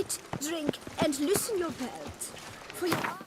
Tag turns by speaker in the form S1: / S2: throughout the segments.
S1: Eat, drink, and loosen your belt. For you are...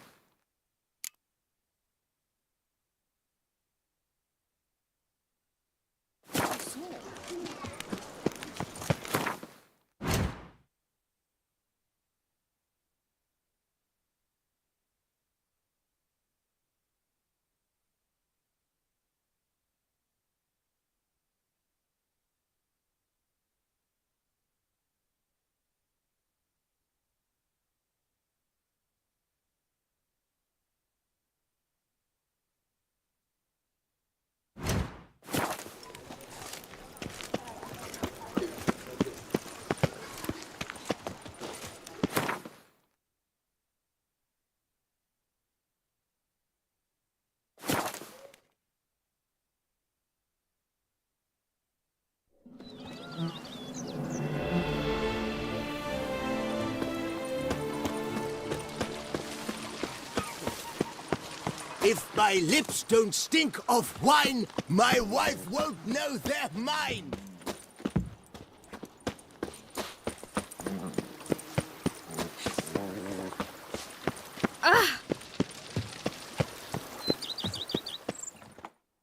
S2: If my lips don't stink of wine, my wife won't know they're mine.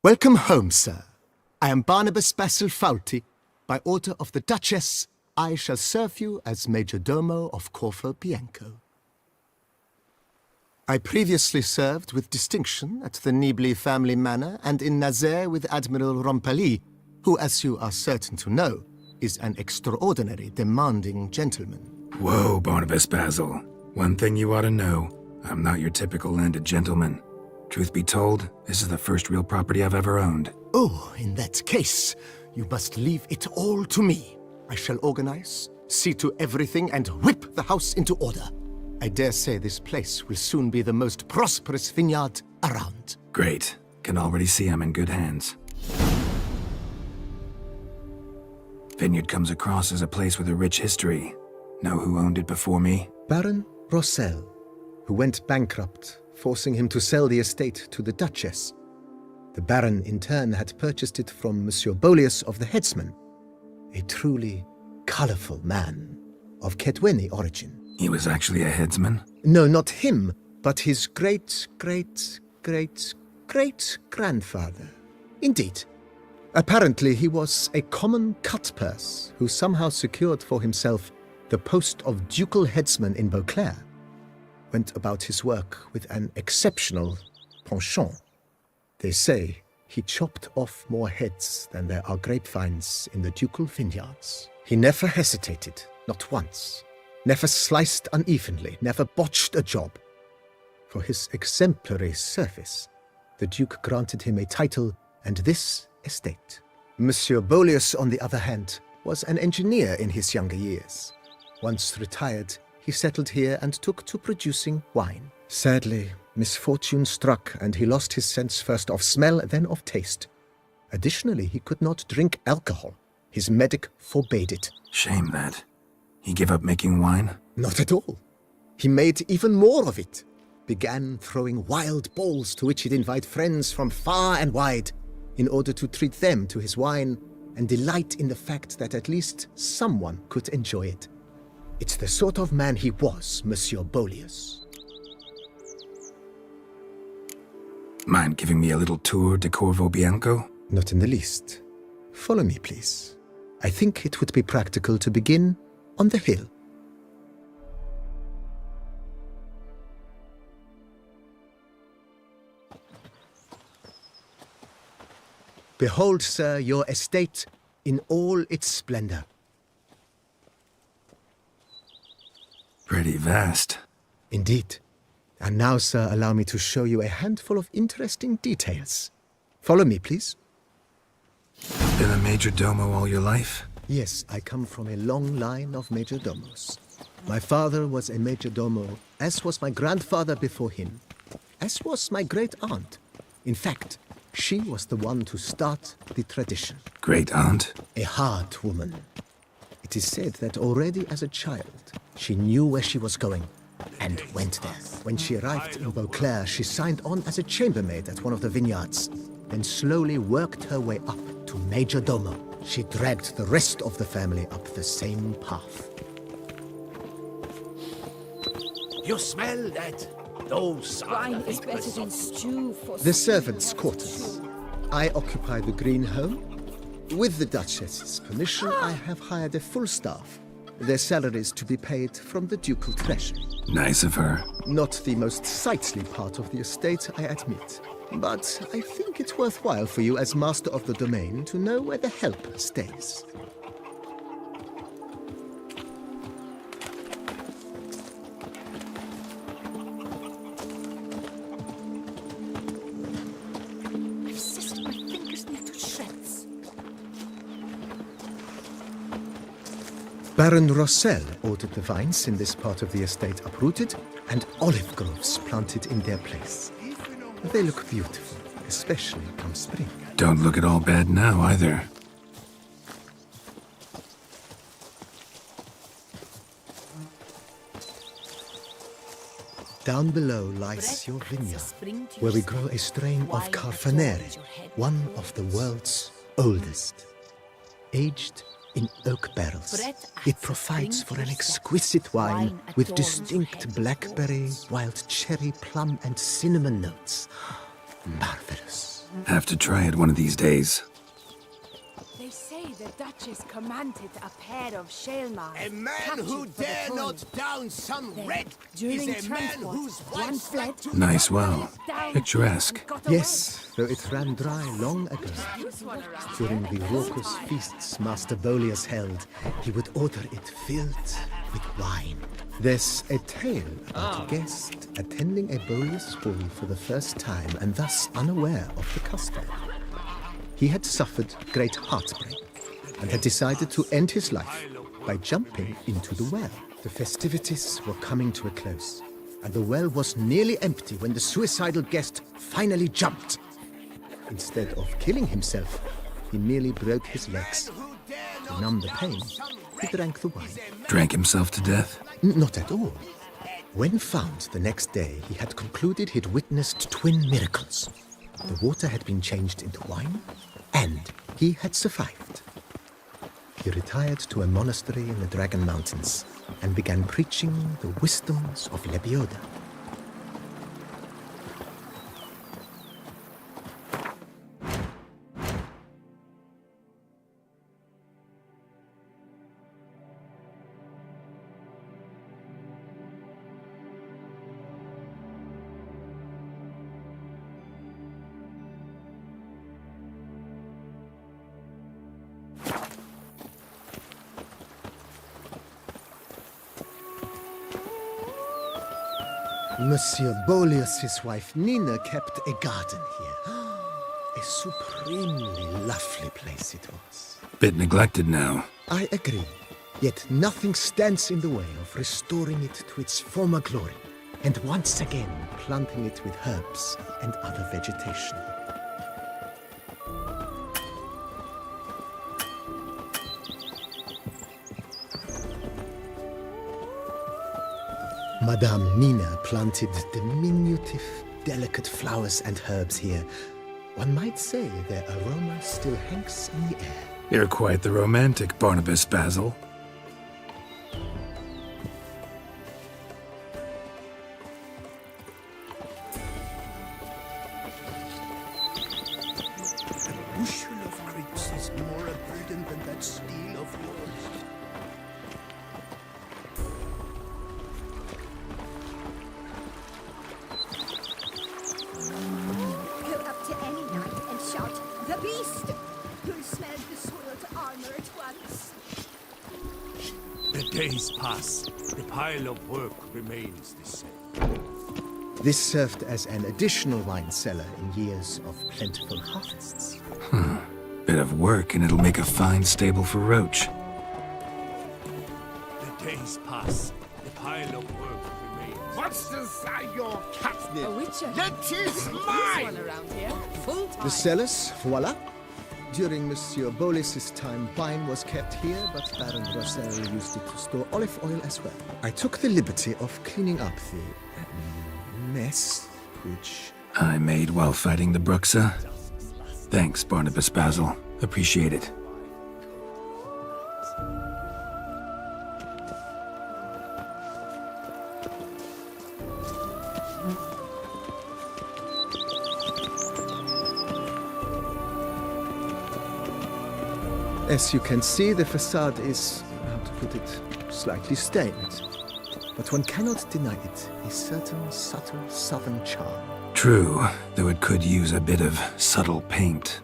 S2: Welcome home, sir. I am Barnabas Basil Fawlty. By order of the Duchess, I shall serve you as Major Domo of Corvo Bianco. I previously served with distinction at the Nibli family manor and in Nazaire with Admiral Rompali, who, as you are certain to know, is an extraordinary demanding gentleman.
S3: Whoa, Barnabas Basil. One thing you ought to know. I'm not your typical landed gentleman. Truth be told, this is the first real property I've ever owned.
S2: Oh, in that case, you must leave it all to me. I shall organize, see to everything, and whip the house into order. I dare say this place will soon be the most prosperous vineyard around.
S3: Great. Can already see I'm in good hands. Vineyard comes across as a place with a rich history. Know who owned it before me?
S2: Baron Rossel, who went bankrupt, forcing him to sell the estate to the Duchess. The Baron, in turn, had purchased it from Monsieur Bolius of the Headsman, a truly colorful man of Kedweni origin.
S3: He was actually a headsman?
S2: No, not him, but his great-great-great-great-grandfather. Indeed. Apparently, he was a common cut-purse who somehow secured for himself the post of ducal headsman in Beauclair. Went about his work with an exceptional penchant. They say he chopped off more heads than there are grapevines in the ducal vineyards. He never hesitated, not once. Never sliced unevenly, never botched a job. For his exemplary service, the Duke granted him a title and this estate. Monsieur Bolius, on the other hand, was an engineer in his younger years. Once retired, he settled here and took to producing wine. Sadly, misfortune struck and he lost his sense first of smell, then of taste. Additionally, he could not drink alcohol. His medic forbade it.
S3: Shame that. He gave up making wine?
S2: Not at all. He made even more of it. Began throwing wild balls to which he'd invite friends from far and wide in order to treat them to his wine and delight in the fact that at least someone could enjoy it. It's the sort of man he was, Monsieur Bolius.
S3: Mind giving me a little tour de Corvo Bianco?
S2: Not in the least. Follow me, please. I think it would be practical to begin on the hill. Behold, sir, your estate in all its splendor.
S3: Pretty vast.
S2: Indeed. And now, sir, allow me to show you a handful of interesting details. Follow me, please.
S3: Been a major domo all your life?
S2: Yes, I come from a long line of major domos. My father was a major domo, as was my grandfather before him, as was my great-aunt. In fact, she was the one to start the tradition.
S3: Great-aunt?
S2: A hard woman. It is said that already as a child, she knew where she was going and went there. When she arrived in Beauclair, she signed on as a chambermaid at one of the vineyards, then slowly worked her way up to major domo. She dragged the rest of the family up the same path.
S4: You smell that? Those are
S1: Wine
S4: the
S1: is better
S4: liquors
S1: than
S4: of
S1: stew for
S2: The servants' quarters. I occupy the green home. With the Duchess's permission, I have hired a full staff. Their salaries to be paid from the ducal treasury.
S3: Nice of her.
S2: Not the most sightly part of the estate, I admit. But I think it's worthwhile for you as master of the domain to know where the help stays.
S1: Sister, my fingers need to shreds.
S2: Baron Rossel ordered the vines in this part of the estate uprooted and olive groves planted in their place. They look beautiful, especially come spring.
S3: Don't look at all bad now, either.
S2: Down below lies your vineyard, where we grow a strain of Carfanere, one of the world's oldest. Aged in oak barrels, it provides for an exquisite wine with distinct blackberry, wild cherry, plum, and cinnamon notes. Marvelous.
S3: Have to try it one of these days.
S5: They say the Duchess commanded a pair of Shalmars.
S4: A man
S5: captured
S4: who
S5: for the
S4: dare
S5: throne.
S4: not down some
S5: Then,
S4: red
S5: during
S4: is a man
S5: transport,
S4: whose
S5: one
S4: wife
S5: fled,
S4: slept to
S3: Nice well.
S5: down
S3: Picturesque.
S5: and got away.
S2: Yes, though it ran dry long ago.
S5: This one around
S2: During
S5: here.
S2: the raucous feasts Master Bolius held, he would order it filled with wine. There's a tale about a guest attending a Bolius ball for the first time and thus unaware of the custom. He had suffered great heartbreak and had decided to end his life by jumping into the well. The festivities were coming to a close, and the well was nearly empty when the suicidal guest finally jumped. Instead of killing himself, he merely broke his legs. To numb the pain, he drank the wine.
S3: Drank himself to death?
S2: Not at all. When found the next day, he had concluded he'd witnessed twin miracles. The water had been changed into wine, and he had survived. He retired to a monastery in the Dragon Mountains and began preaching the wisdoms of Lebioda. Monsieur Bolius's wife Nina kept a garden here. A supremely lovely place it was.
S3: Bit neglected now.
S2: I agree. Yet nothing stands in the way of restoring it to its former glory, and once again planting it with herbs and other vegetation. Madame Nina planted diminutive, delicate flowers and herbs here. One might say their aroma still hangs in the air.
S3: You're quite the romantic, Barnabas Basil.
S4: A bushel of grapes is more a burden than that steel of yours.
S1: Go up to any knight and shout, "The beast!" You'll smell the soiled armor at once.
S6: The days pass. The pile of work remains the same.
S2: This served as an additional wine cellar in years of plentiful harvests.
S3: Bit of work and it'll make a fine stable for Roach.
S6: The days pass. The pile of work remains.
S4: What's inside your catnip?
S5: A witcher.
S4: It is
S5: This
S4: mine!
S5: one around here. Full time.
S2: The cellars, voila. During Monsieur Bolis's time, wine was kept here, but Baron Rossel used it to store olive oil as well. I took the liberty of cleaning up the mess, which...
S3: I made while fighting the Bruxa. Thanks, Barnabas Basil. Appreciate it.
S2: As you can see, the facade is, how to put it, slightly stained. But one cannot deny it, a certain subtle southern charm.
S3: True, though it could use a bit of subtle paint.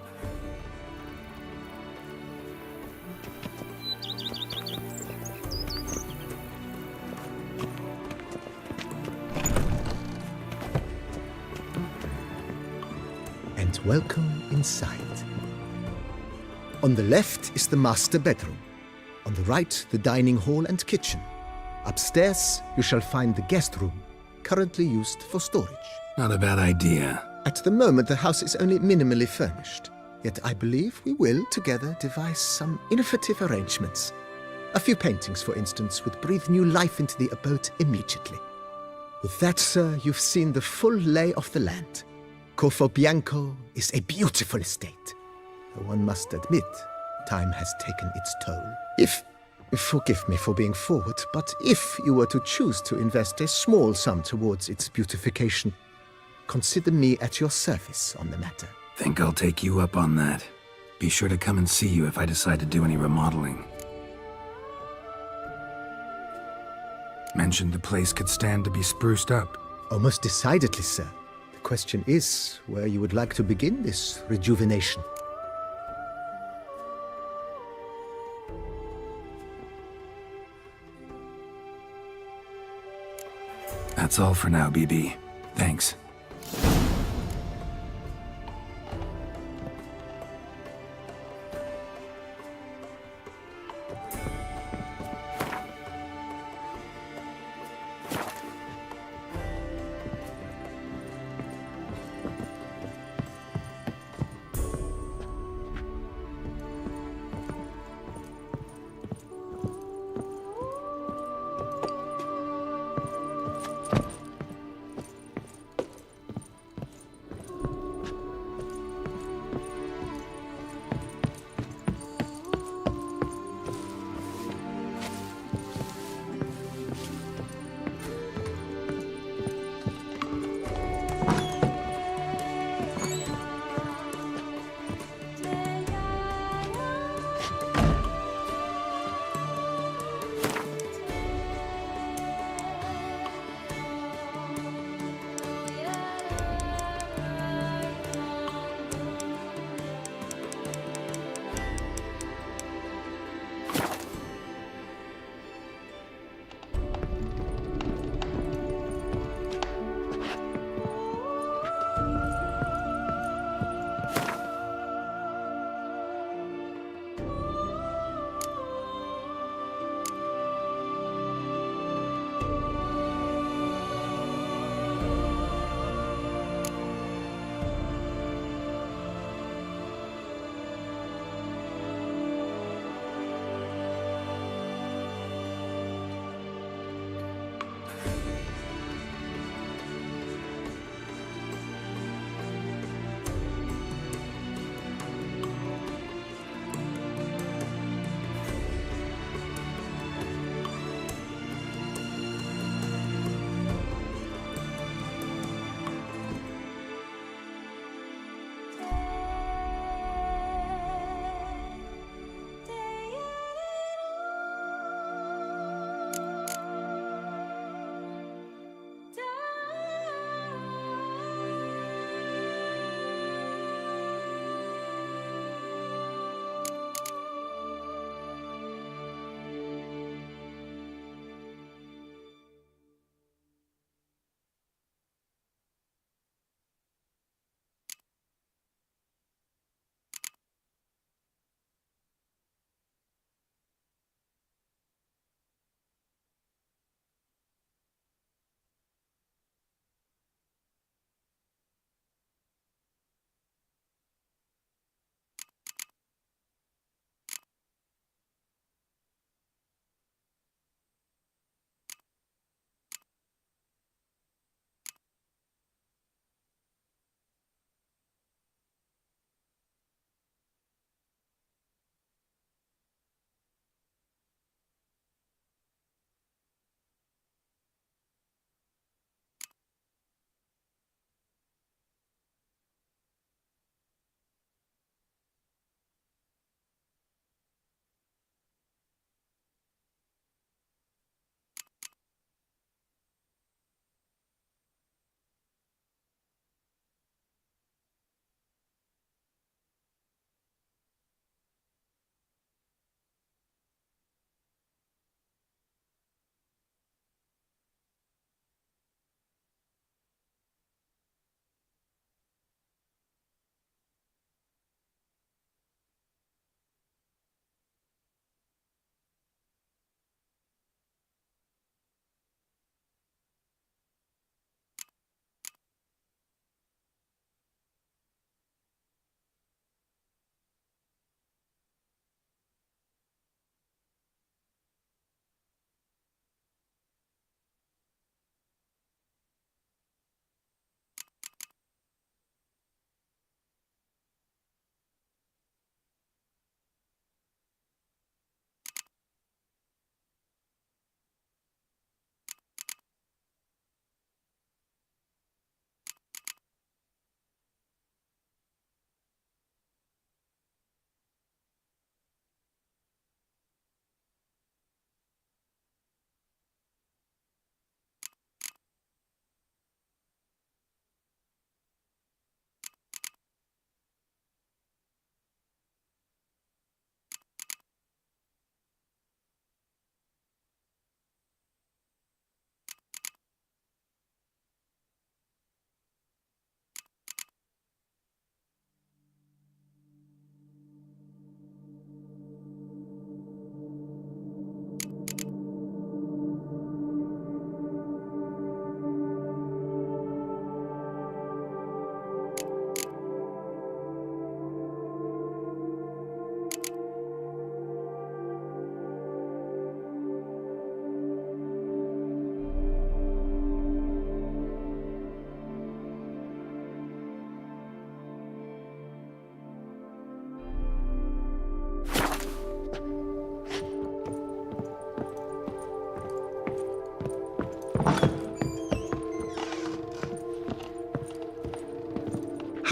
S2: And welcome inside. On the left is the master bedroom. On the right, the dining hall and kitchen. Upstairs, you shall find the guest room, currently used for storage.
S3: Not a bad idea.
S2: At the moment, the house is only minimally furnished. Yet I believe we will, together, devise some innovative arrangements. A few paintings, for instance, would breathe new life into the abode immediately. With that, sir, you've seen the full lay of the land. Corvo Bianco is a beautiful estate. Though one must admit, time has taken its toll. Forgive me for being forward, but if you were to choose to invest a small sum towards its beautification, consider me at your service on the matter.
S3: Think I'll take you up on that. Be sure to come and see you if I decide to do any remodeling. Mentioned the place could stand to be spruced up.
S2: Oh, most decidedly, sir. The question is where you would like to begin this rejuvenation.
S3: That's all for now, BB. Thanks.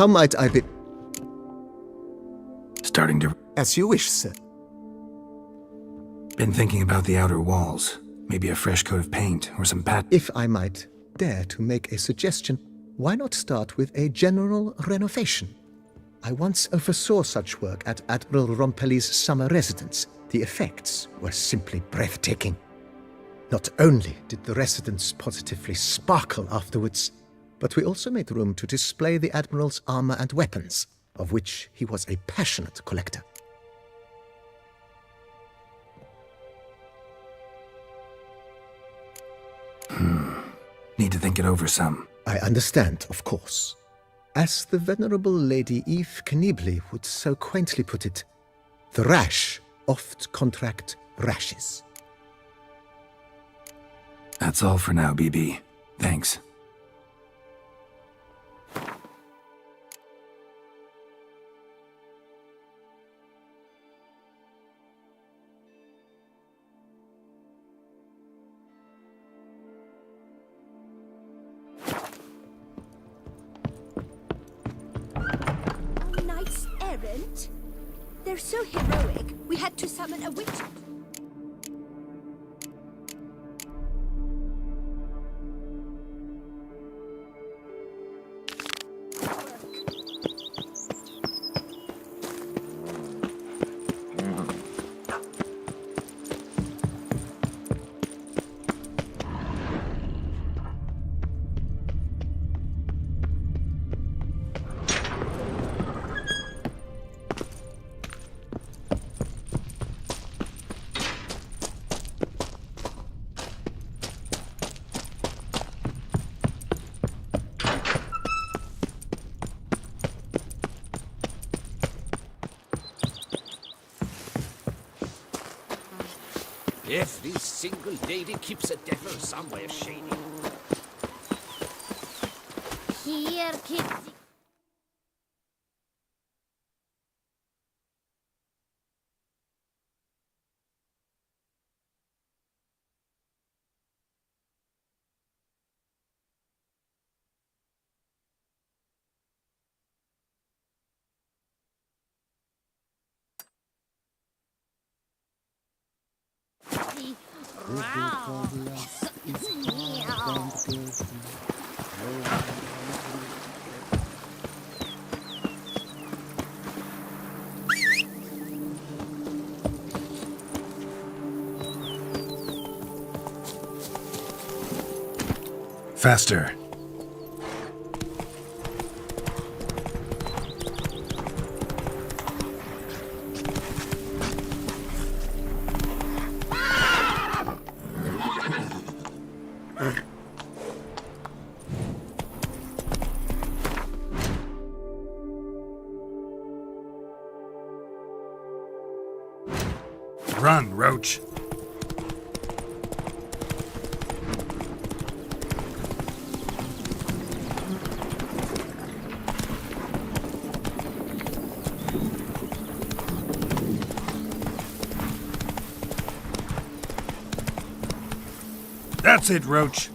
S2: How might I be?
S3: Starting to...
S2: As you wish, sir.
S3: Been thinking about the outer walls. Maybe a fresh coat of paint or some pat...
S2: If I might dare to make a suggestion, why not start with a general renovation? I once oversaw such work at Admiral Rompelli's summer residence. The effects were simply breathtaking. Not only did the residence positively sparkle afterwards, but we also made room to display the Admiral's armor and weapons, of which he was a passionate collector.
S3: Need to think it over some.
S2: I understand, of course. As the venerable Lady Eve Knibley would so quaintly put it, the rash oft contract rashes.
S3: That's all for now, BB. Thanks.
S1: Knights errant? They're so heroic, we had to summon a witch.
S4: Every single lady keeps a devil somewhere shady.
S7: Here, kids.
S3: Faster. Run, Roach. That's it, Roach.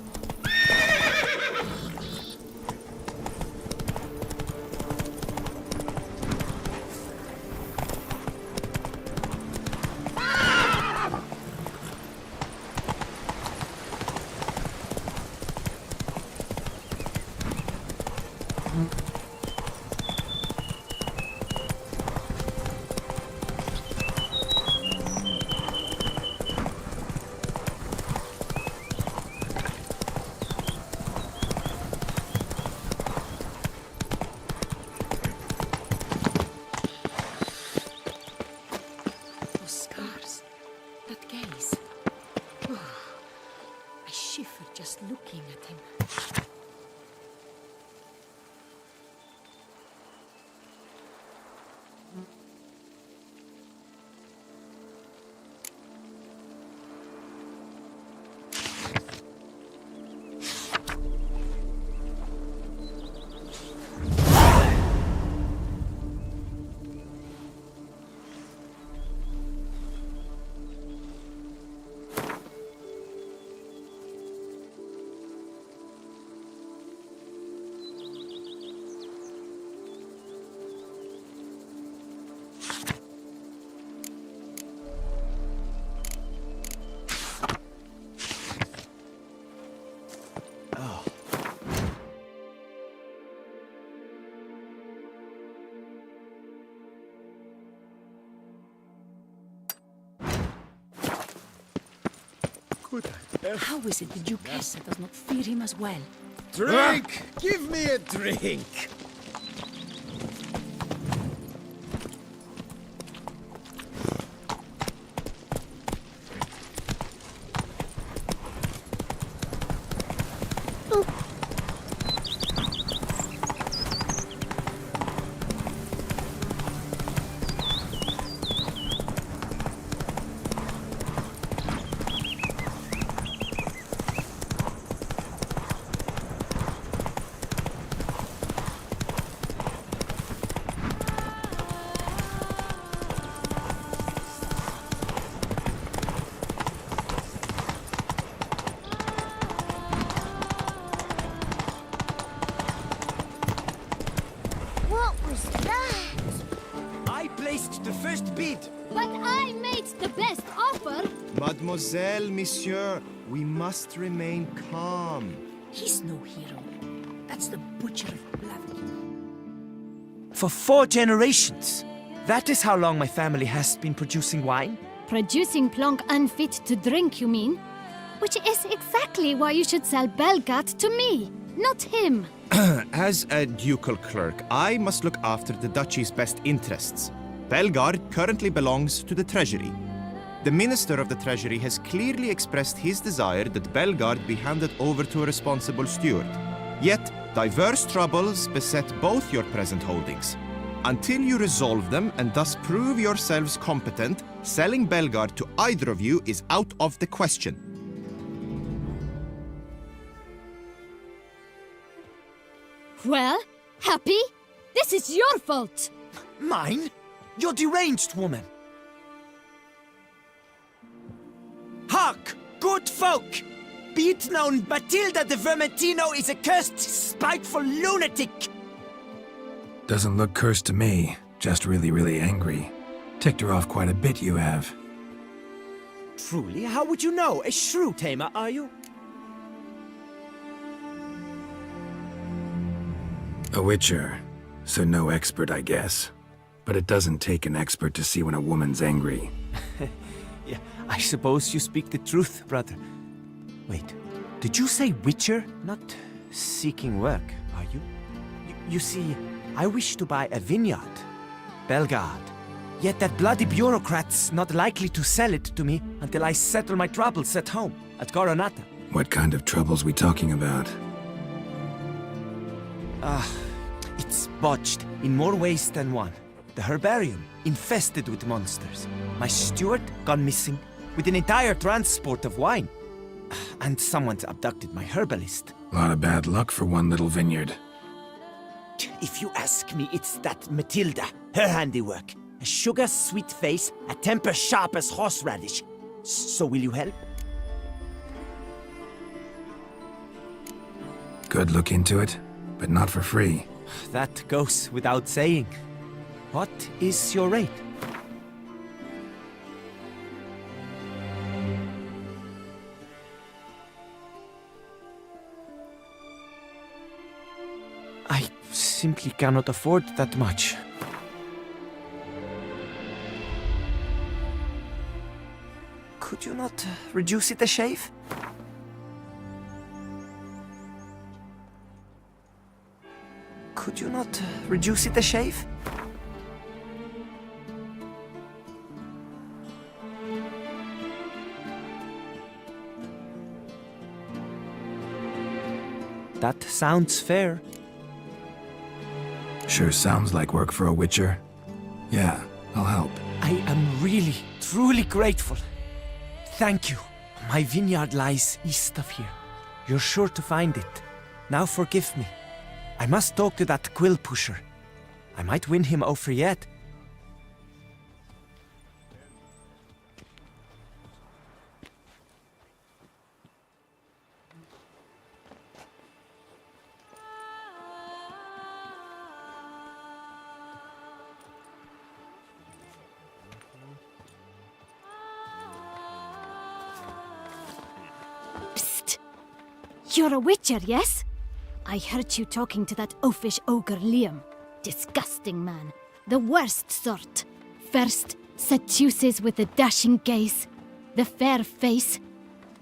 S5: Those scars. That gaze. I shiver just looking at him. How is it the Duchessa does not fear him as well?
S8: Drink! Give me a drink!
S7: What was that?
S8: I placed the first bid.
S7: But I made the best offer.
S9: Mademoiselle, monsieur, we must remain calm.
S5: He's no hero. That's the Butcher of Blood.
S10: For 4 generations. That is how long my family has been producing wine.
S7: Producing plonk unfit to drink, you mean? Which is exactly why you should sell Belgard to me, not him.
S9: As a ducal clerk, I must look after the duchy's best interests. Belgard currently belongs to the treasury. The Minister of the Treasury has clearly expressed his desire that Belgard be handed over to a responsible steward. Yet, diverse troubles beset both your present holdings. Until you resolve them and thus prove yourselves competent, selling Belgard to either of you is out of the question.
S7: Well, happy? This is your fault.
S10: Mine? You're deranged, woman. Hark, good folk! Be it known, Matilda de Vermentino is a cursed, spiteful lunatic!
S3: Doesn't look cursed to me, just really, really angry. Ticked her off quite a bit, you have.
S10: Truly, how would you know? A shrew tamer, are you?
S3: A witcher, so no expert, I guess. But it doesn't take an expert to see when a woman's angry.
S10: Yeah, I suppose you speak the truth, brother. Wait, did you say witcher? Not seeking work, are you? You see, I wish to buy a vineyard. Belgard. Yet that bloody bureaucrat's not likely to sell it to me until I settle my troubles at home, at Coronata.
S3: What kind of troubles we talking about?
S10: It's botched in more ways than one. The herbarium, infested with monsters. My steward, gone missing, with an entire transport of wine. And someone's abducted my herbalist.
S3: A lot of bad luck for one little vineyard.
S10: If you ask me, it's that Matilda, her handiwork. A sugar-sweet face, a temper sharp as horseradish. So will you help?
S3: Good look into it, but not for free.
S10: That goes without saying. What is your rate? I simply cannot afford that much. Could you not reduce it a shave? Could you not reduce it a shave? That sounds fair.
S3: Sure sounds like work for a witcher. Yeah, I'll help.
S10: I am really, truly grateful. Thank you. My vineyard lies east of here. You're sure to find it. Now forgive me. I must talk to that quill pusher. I might win him over yet.
S7: Psst. You're a witcher, yes? I heard you talking to that oafish ogre Liam. Disgusting man. The worst sort. First, seduces with the dashing gaze, the fair face,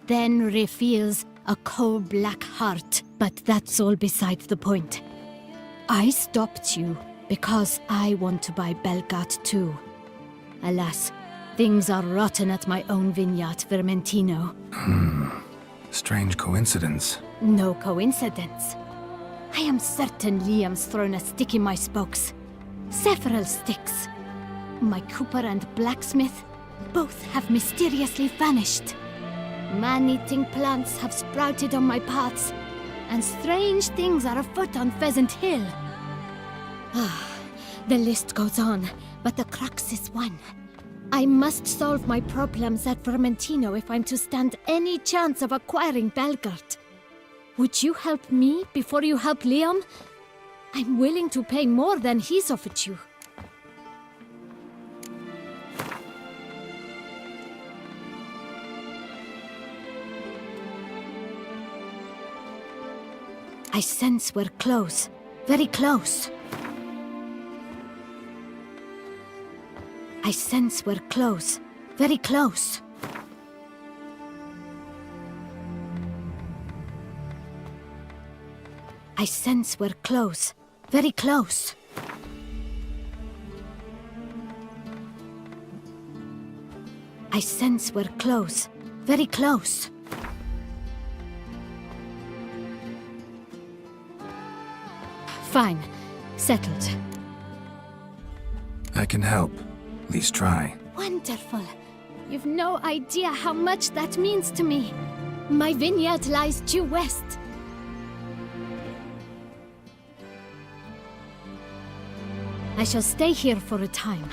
S7: then reveals a coal-black heart. But that's all beside the point. I stopped you because I want to buy Belgard too. Alas, things are rotten at my own vineyard, Vermentino.
S3: Strange coincidence.
S7: No coincidence. I am certain Liam's thrown a stick in my spokes. Several sticks. My cooper and blacksmith both have mysteriously vanished. Man-eating plants have sprouted on my paths, and strange things are afoot on Pheasant Hill. The list goes on, but the crux is one. I must solve my problems at Vermentino if I'm to stand any chance of acquiring Belgard. Would you help me before you help Liam? I'm willing to pay more than he's offered you. I sense we're close. Very close. I sense we're close. Very close. I sense we're close. Very close. I sense we're close. Very close. Fine. Settled.
S3: I can help. At least try.
S7: Wonderful. You've no idea how much that means to me. My vineyard lies due west. I shall stay here for a time.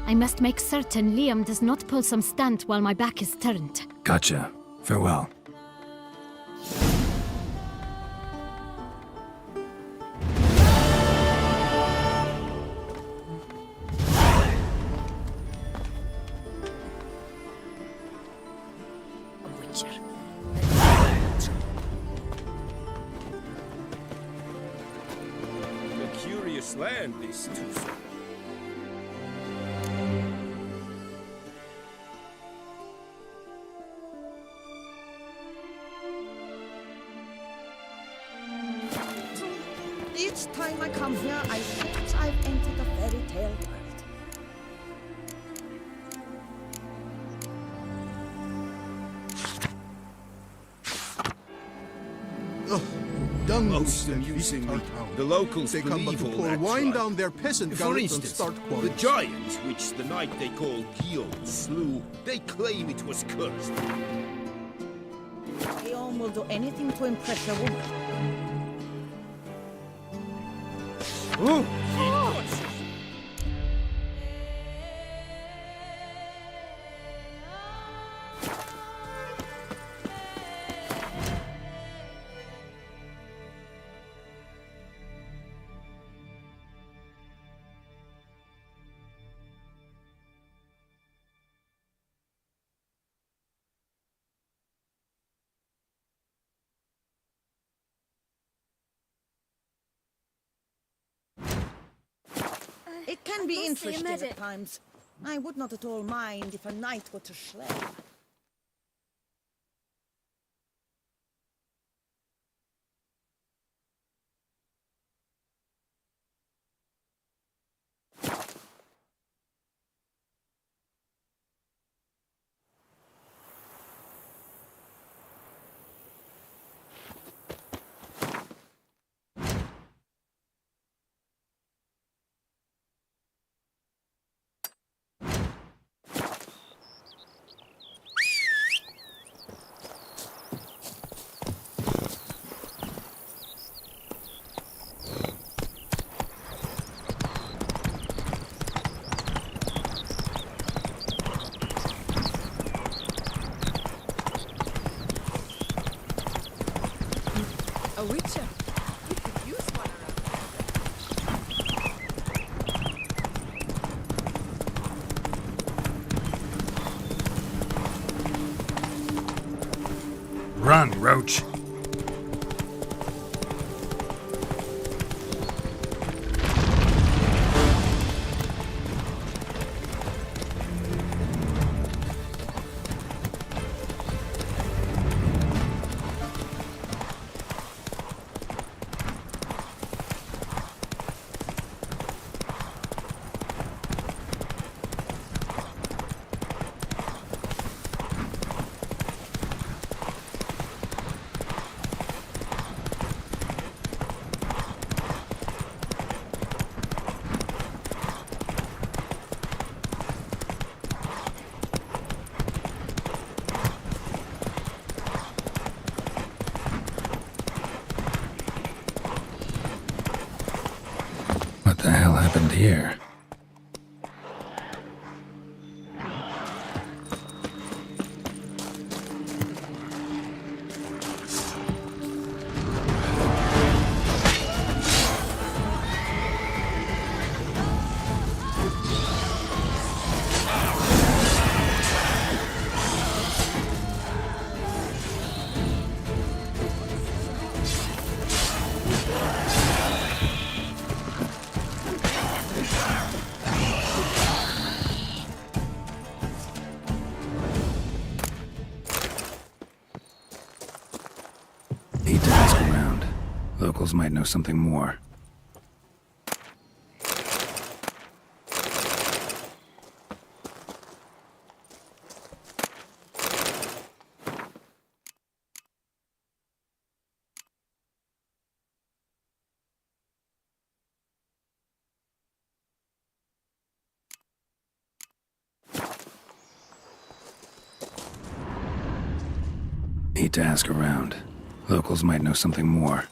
S7: I must make certain Liam does not pull some stunt while my back is turned.
S3: Gotcha. Farewell.
S8: A curious land, this Tucson.
S1: Each time I come here, I think I've entered a fairy tale world.
S4: Dung
S8: Most
S4: that
S8: amusing
S4: visit our
S8: me.
S4: town.
S8: The locals
S4: They come but
S8: believe
S4: to
S8: all
S4: pour
S8: that
S4: wine
S8: tribe.
S4: down their peasant
S8: For
S4: gullet and
S8: instance,
S4: start
S8: the
S4: quarrels.
S8: giant, which the knight they call Guillaume slew, they claim it was cursed.
S1: Guillaume will do anything to impress a woman. It can be interesting at times. I would not at all mind if a knight were to slay.
S5: A witcher. You could use one around.
S3: Run, Roach. here? Need to ask around. Locals might know something more. Need to ask around. Locals might know something more.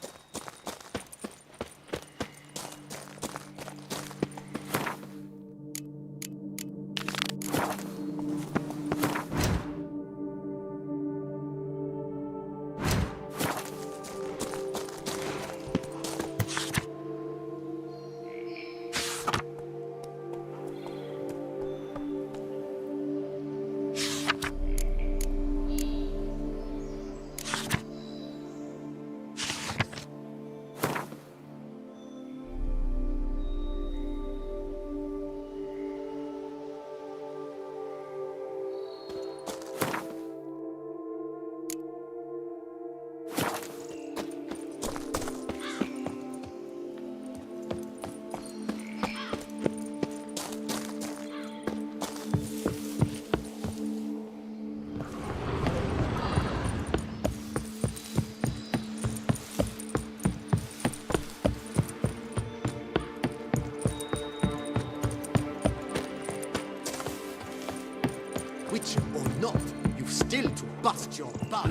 S4: Witcher or not, you've still to bust your butt.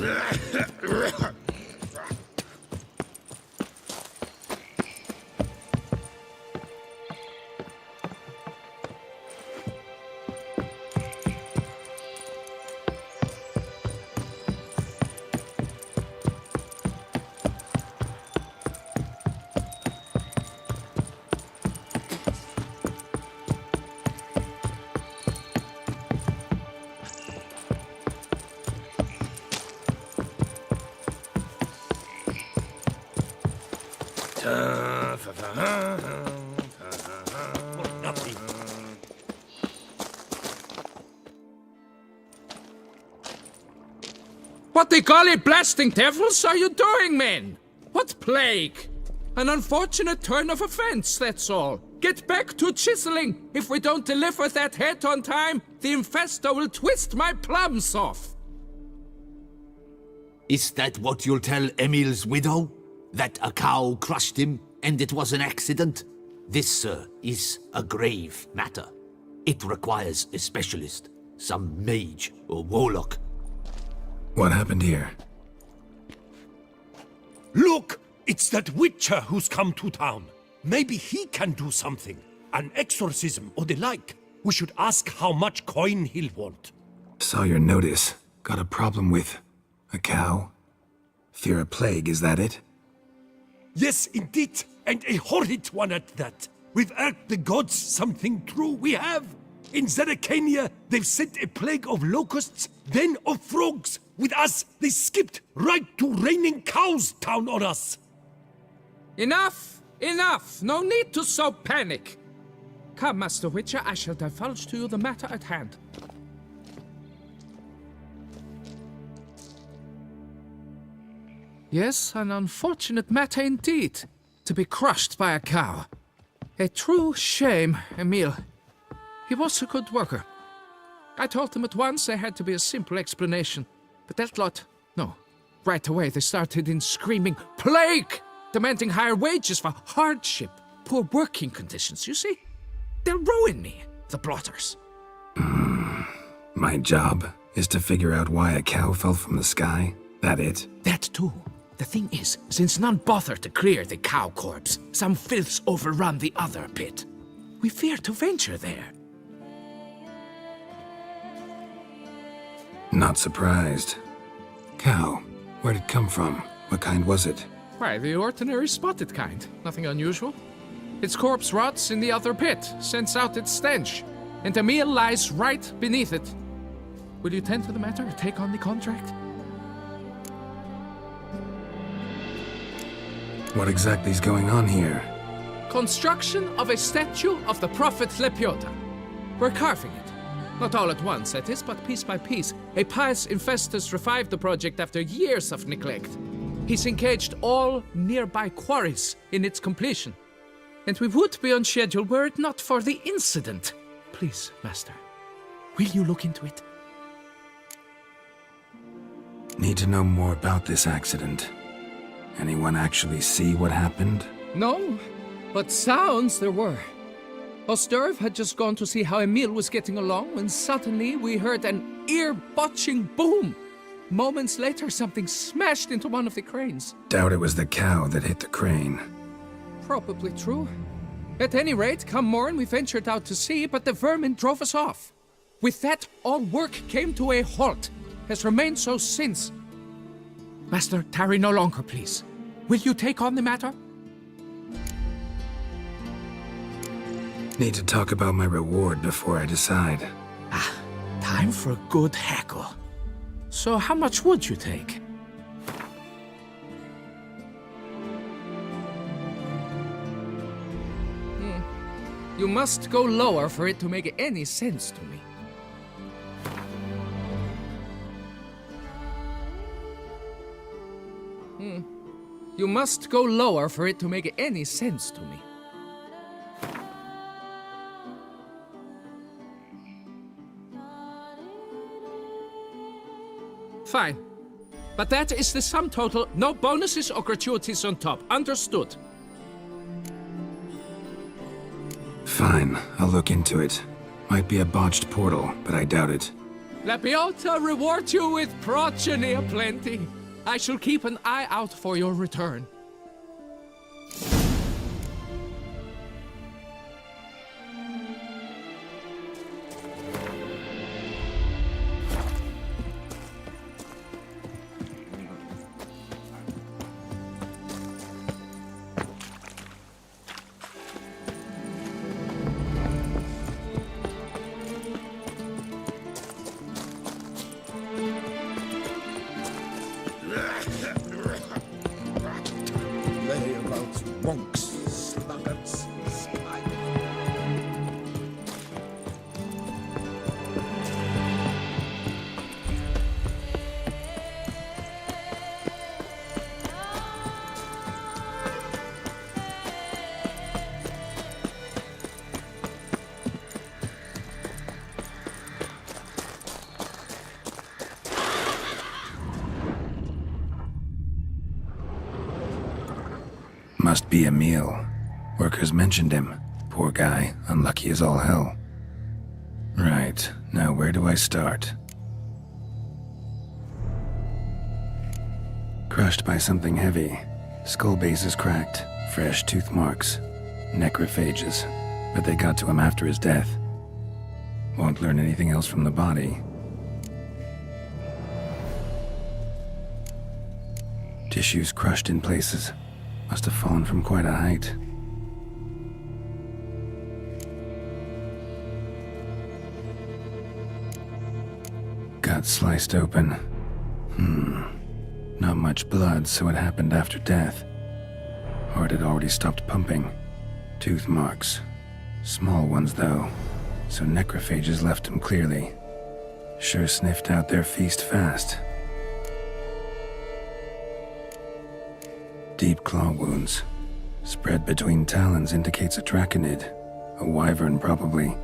S6: Nothing.
S11: What the golly blasting devils are you doing, men? What plague? An unfortunate turn of events, that's all. Get back to chiseling. If we don't deliver that head on time, the infestor will twist my plums off.
S8: Is that what you'll tell Emil's widow? That a cow crushed him and it was an accident? This, sir, is a grave matter. It requires a specialist, some mage or warlock.
S3: What happened here?
S6: Look! It's that Witcher who's come to town. Maybe he can do something. An exorcism or the like. We should ask how much coin he'll want.
S3: Saw your notice. Got a problem with a cow? Fear a plague, is that it?
S6: Yes, indeed, and a horrid one at that. We've irked the gods something true, we have. In Zeracania, they've sent a plague of locusts, then of frogs. With us, they skipped right to raining cows down on us.
S11: Enough! Enough! No need to so panic! Come, Master Witcher, I shall divulge to you the matter at hand. Yes, an unfortunate matter indeed, to be crushed by a cow. A true shame, Emil. He was a good worker. I told them at once there had to be a simple explanation, but that lot, no. Right away they started in screaming, "Plague!" demanding higher wages for hardship, poor working conditions, you see? They'll ruin me, the blotters.
S3: My job is to figure out why a cow fell from the sky. That it?
S11: That too. The thing is, since none bothered to clear the cow corpse, some filths overrun the other pit. We fear to venture there.
S3: Not surprised. Cow, where'd it come from? What kind was it?
S11: Why, the ordinary spotted kind. Nothing unusual. Its corpse rots in the other pit, sends out its stench, and Emil lies right beneath it. Will you tend to the matter, take on the contract?
S3: What exactly is going on here?
S11: Construction of a statue of the prophet Lepiota. We're carving it. Not all at once, that is, but piece by piece. A pious infestus revived the project after years of neglect. He's engaged all nearby quarries in its completion. And we would be on schedule were it not for the incident. Please, Master, will you look into it?
S3: Need to know more about this accident. Anyone actually see what happened?
S11: No, but sounds there were. Osterv had just gone to see how Emil was getting along when suddenly we heard an ear-botching boom. Moments later, something smashed into one of the cranes.
S3: Doubt it was the cow that hit the crane.
S11: Probably true. At any rate, come morn we ventured out to sea, but the vermin drove us off. With that, all work came to a halt. Has remained so since. Master, tarry no longer, please. Will you take on the matter?
S3: Need to talk about my reward before I decide.
S11: Time for a good hackle. So how much would you take? You must go lower for it to make any sense to me. You must go lower for it to make any sense to me. Fine. But that is the sum total. No bonuses or gratuities on top. Understood?
S3: Fine, I'll look into it. Might be a botched portal, but I doubt it.
S11: Lepiota reward you with progeny aplenty. I shall keep an eye out for your return.
S4: Layabouts, monks, sluggards, spiders.
S3: Must be Emil. Workers mentioned him. Poor guy, unlucky as all hell. Right, now where do I start? Crushed by something heavy. Skull base is cracked. Fresh tooth marks. Necrophages. But they got to him after his death. Won't learn anything else from the body. Tissues crushed in places. Must have fallen from quite a height. Gut sliced open. Not much blood, so it happened after death. Heart had already stopped pumping. Tooth marks. Small ones, though, so necrophages left him clearly. Sure sniffed out their feast fast. Deep claw wounds. Spread between talons indicates a draconid. A wyvern, probably.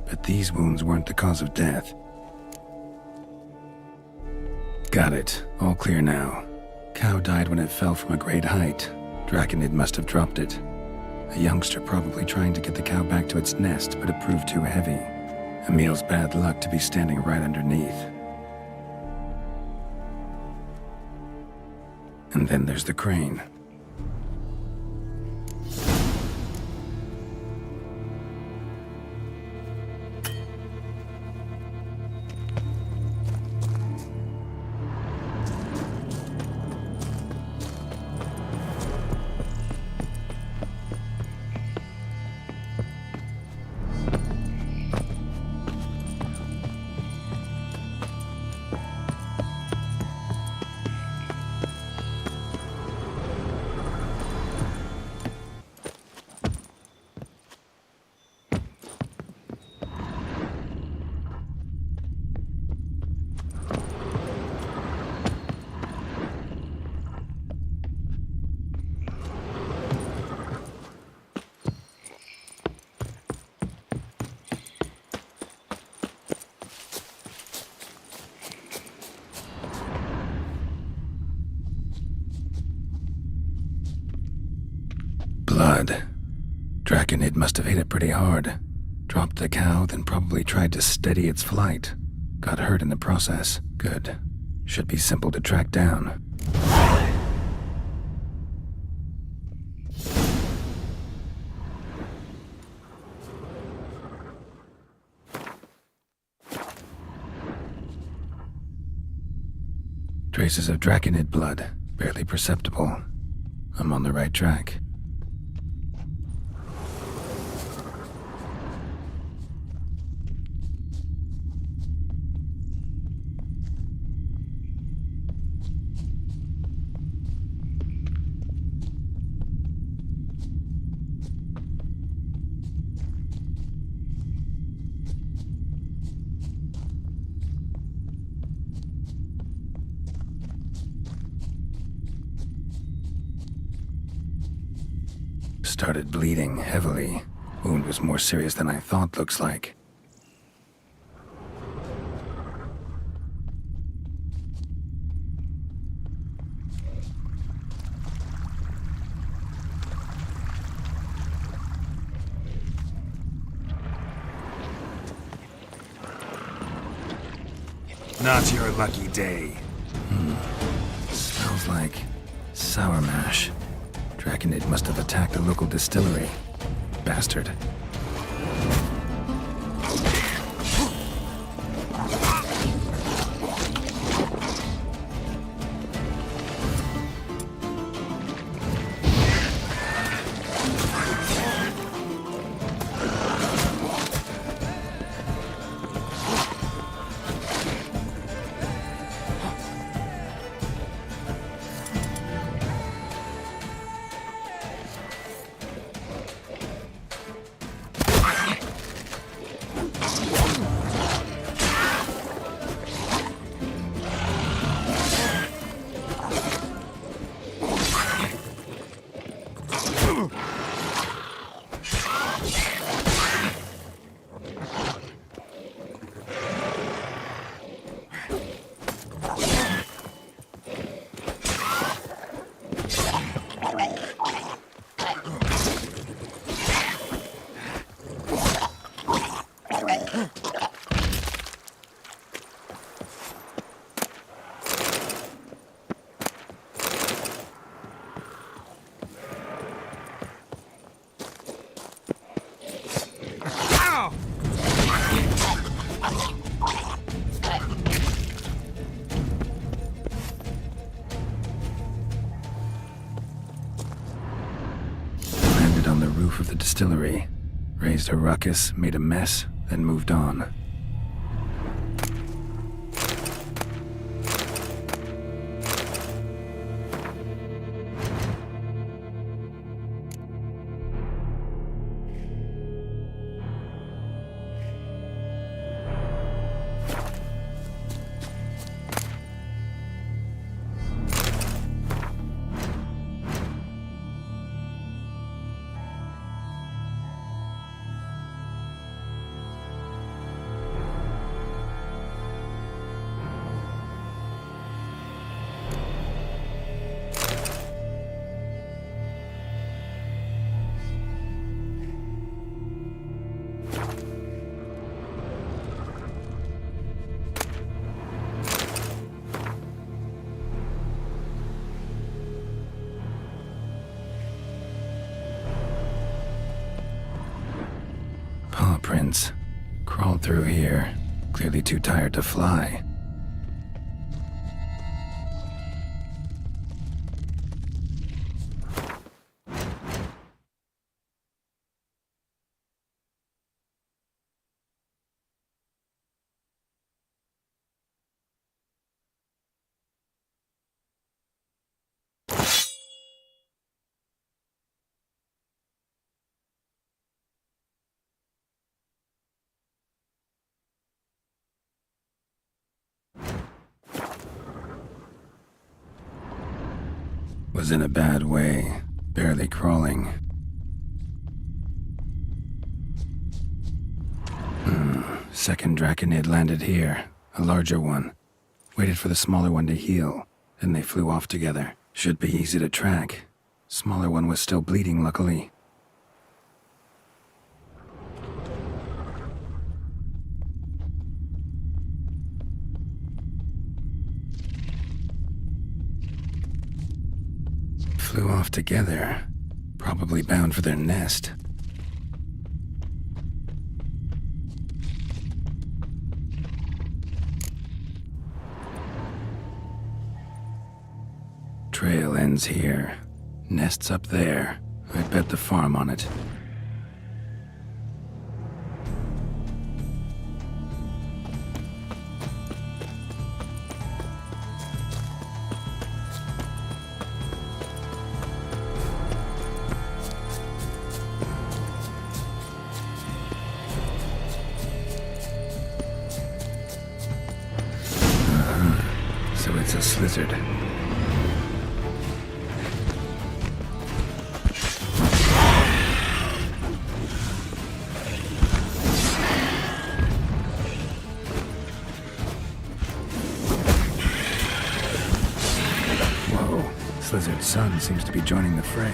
S3: But these wounds weren't the cause of death. Got it. All clear now. Cow died when it fell from a great height. Draconid must have dropped it. A youngster probably trying to get the cow back to its nest, but it proved too heavy. Emil's bad luck to be standing right underneath. And then there's the crane. Draconid must have hit it pretty hard. Dropped the cow, then probably tried to steady its flight. Got hurt in the process. Good. Should be simple to track down. Traces of Draconid blood, barely perceptible. I'm on the right track. Started bleeding heavily. Wound was more serious than I thought, looks like.
S6: Not your lucky day.
S3: Smells like sour mash. Draconid must have attacked the local distillery. Bastard. Of the distillery, raised a ruckus, made a mess, then moved on. Paw prints. Crawled through here. Clearly too tired to fly. Was in a bad way, barely crawling. Second Draconid landed here, a larger one. Waited for the smaller one to heal, then they flew off together. Should be easy to track. Smaller one was still bleeding, luckily. flew off together. Probably bound for their nest. Trail ends here. Nest's up there. I bet the farm on it. So it's a slizzard. Whoa, Slizzard's son seems to be joining the fray.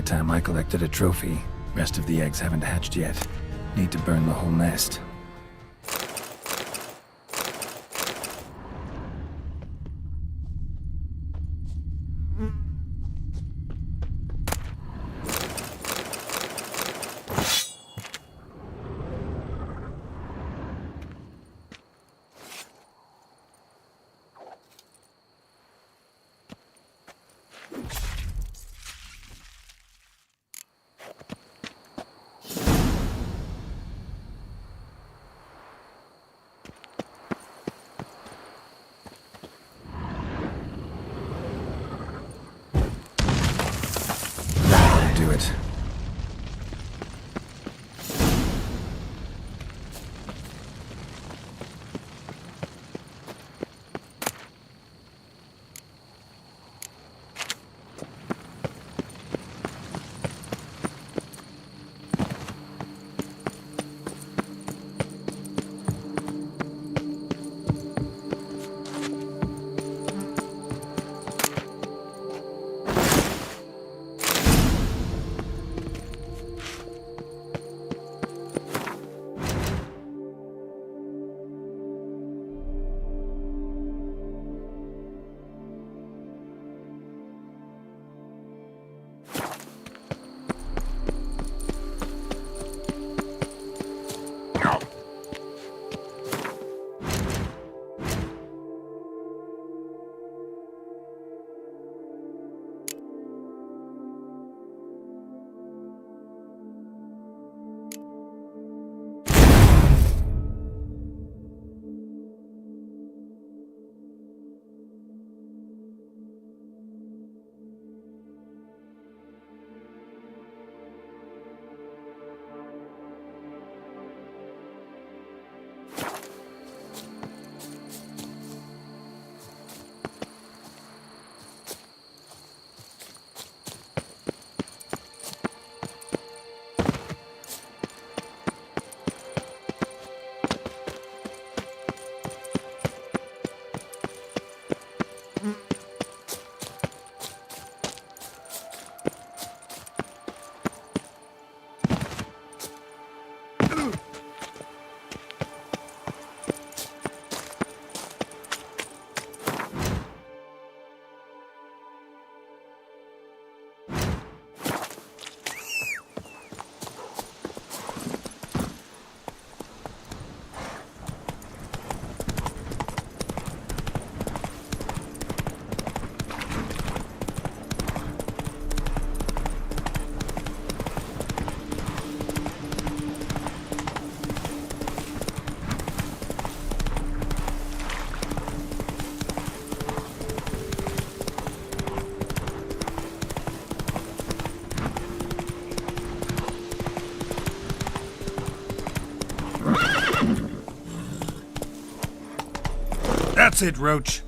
S3: Time I collected a trophy. Rest of the eggs haven't hatched yet. Need to burn the whole nest. That's it, Roach.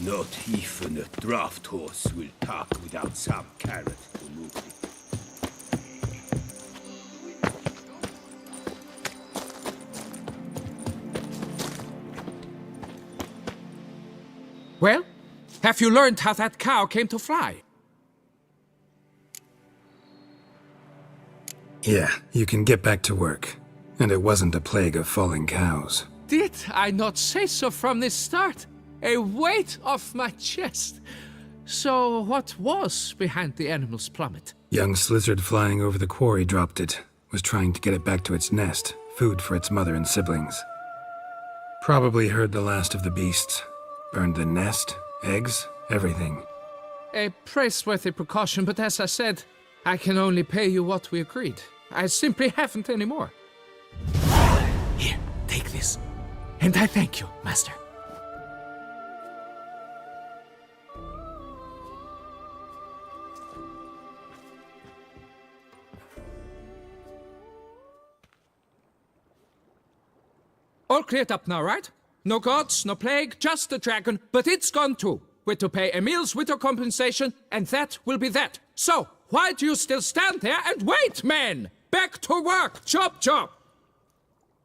S6: Not even a draft horse will talk without some carrot to move it.
S11: Well, have you learned how that cow came to fly?
S3: Yeah, you can get back to work. And it wasn't a plague of falling cows.
S11: Did I not say so from the start? A weight off my chest. So what was behind the animal's plummet?
S3: Young lizard flying over the quarry dropped it. Was trying to get it back to its nest. Food for its mother and siblings. Probably heard the last of the beasts. Burned the nest, eggs, everything.
S11: A praiseworthy precaution, but as I said, I can only pay you what we agreed. I simply haven't any more. Here, take this. And I thank you, Master. All cleared up now, right? No gods, no plague, just the dragon, but it's gone too. We're to pay Emil's widow compensation, and that will be that. So, why do you still stand there and wait, men? Back to work! Chop, chop!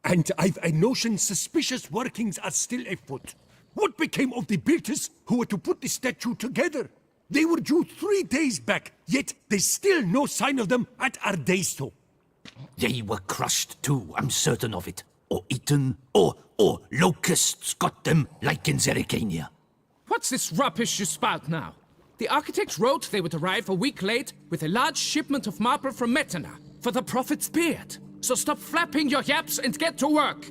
S6: And I've a notion suspicious workings are still afoot. What became of the builders who were to put the statue together? They were due 3 days back, yet there's still no sign of them at Ardeisto.
S8: They were crushed too, I'm certain of it. Or eaten, or locusts got them, like in Zerrikania.
S11: What's this rubbish you spout now? The architect wrote they would arrive a week late with a large shipment of marble from Metana for the prophet's beard. So stop flapping your yaps and get to work!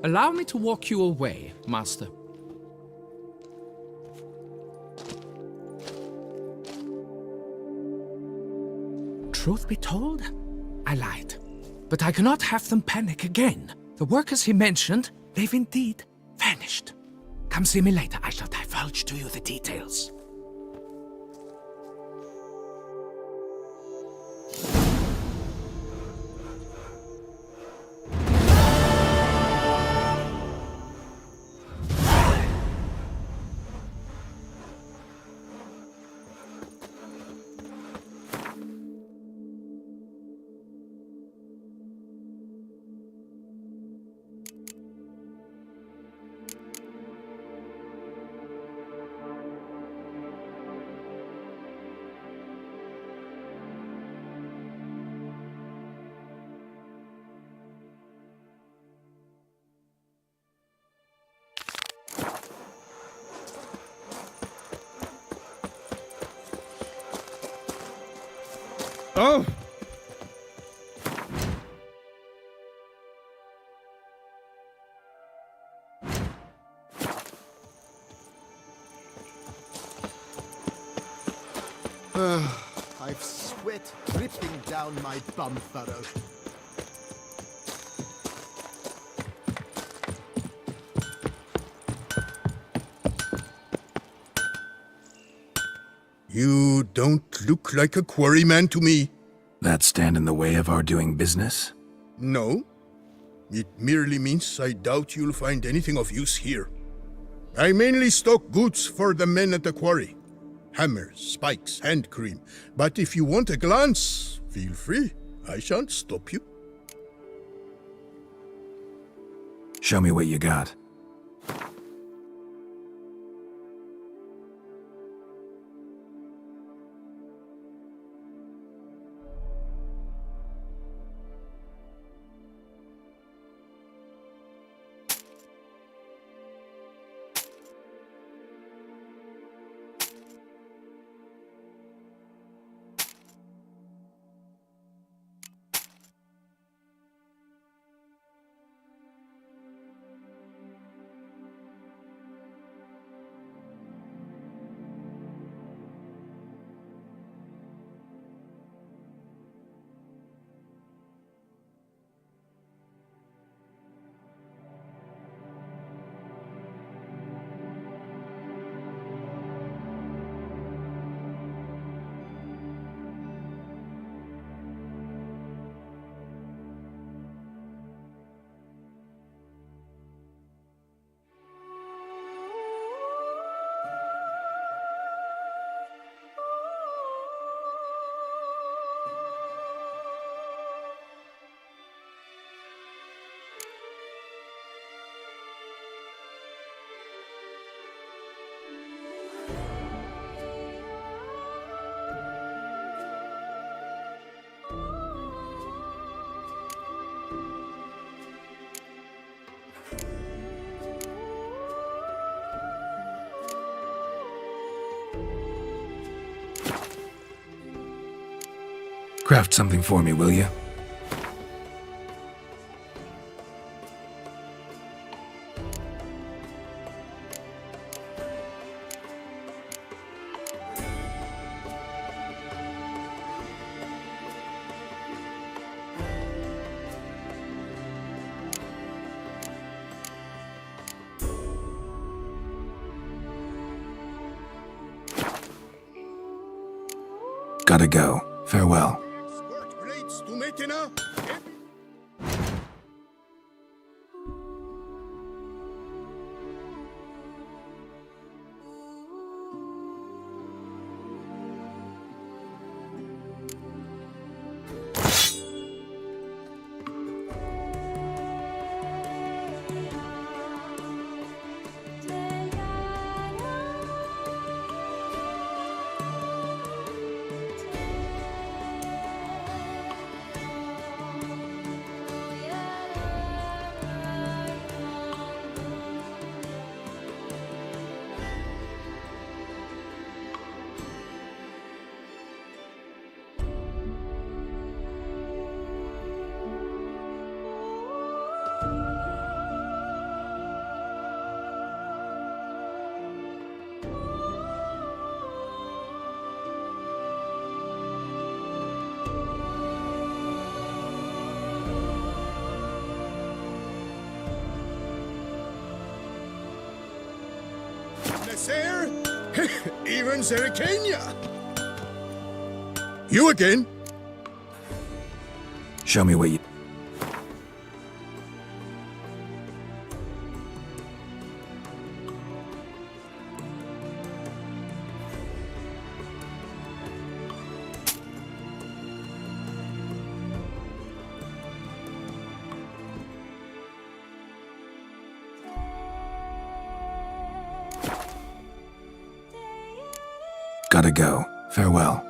S11: Allow me to walk you away, Master. Truth be told, I lied. But I cannot have them panic again. The workers he mentioned, they've indeed vanished. Come see me later. I shall divulge to you the details.
S2: Oh! I've sweat dripping down my bum furrow.
S4: You don't look like a quarryman to me.
S3: That stand in the way of our doing business?
S4: No. It merely means I doubt you'll find anything of use here. I mainly stock goods for the men at the quarry. Hammers, spikes, hand cream. But if you want a glance, feel free. I shan't stop you.
S3: Show me what you got. Craft something for me, will you? Gotta go. Farewell.
S4: Squirt blades to Metina. Nasser? Even Zerrikania! You again?
S3: Show me what you... Gotta go. Farewell.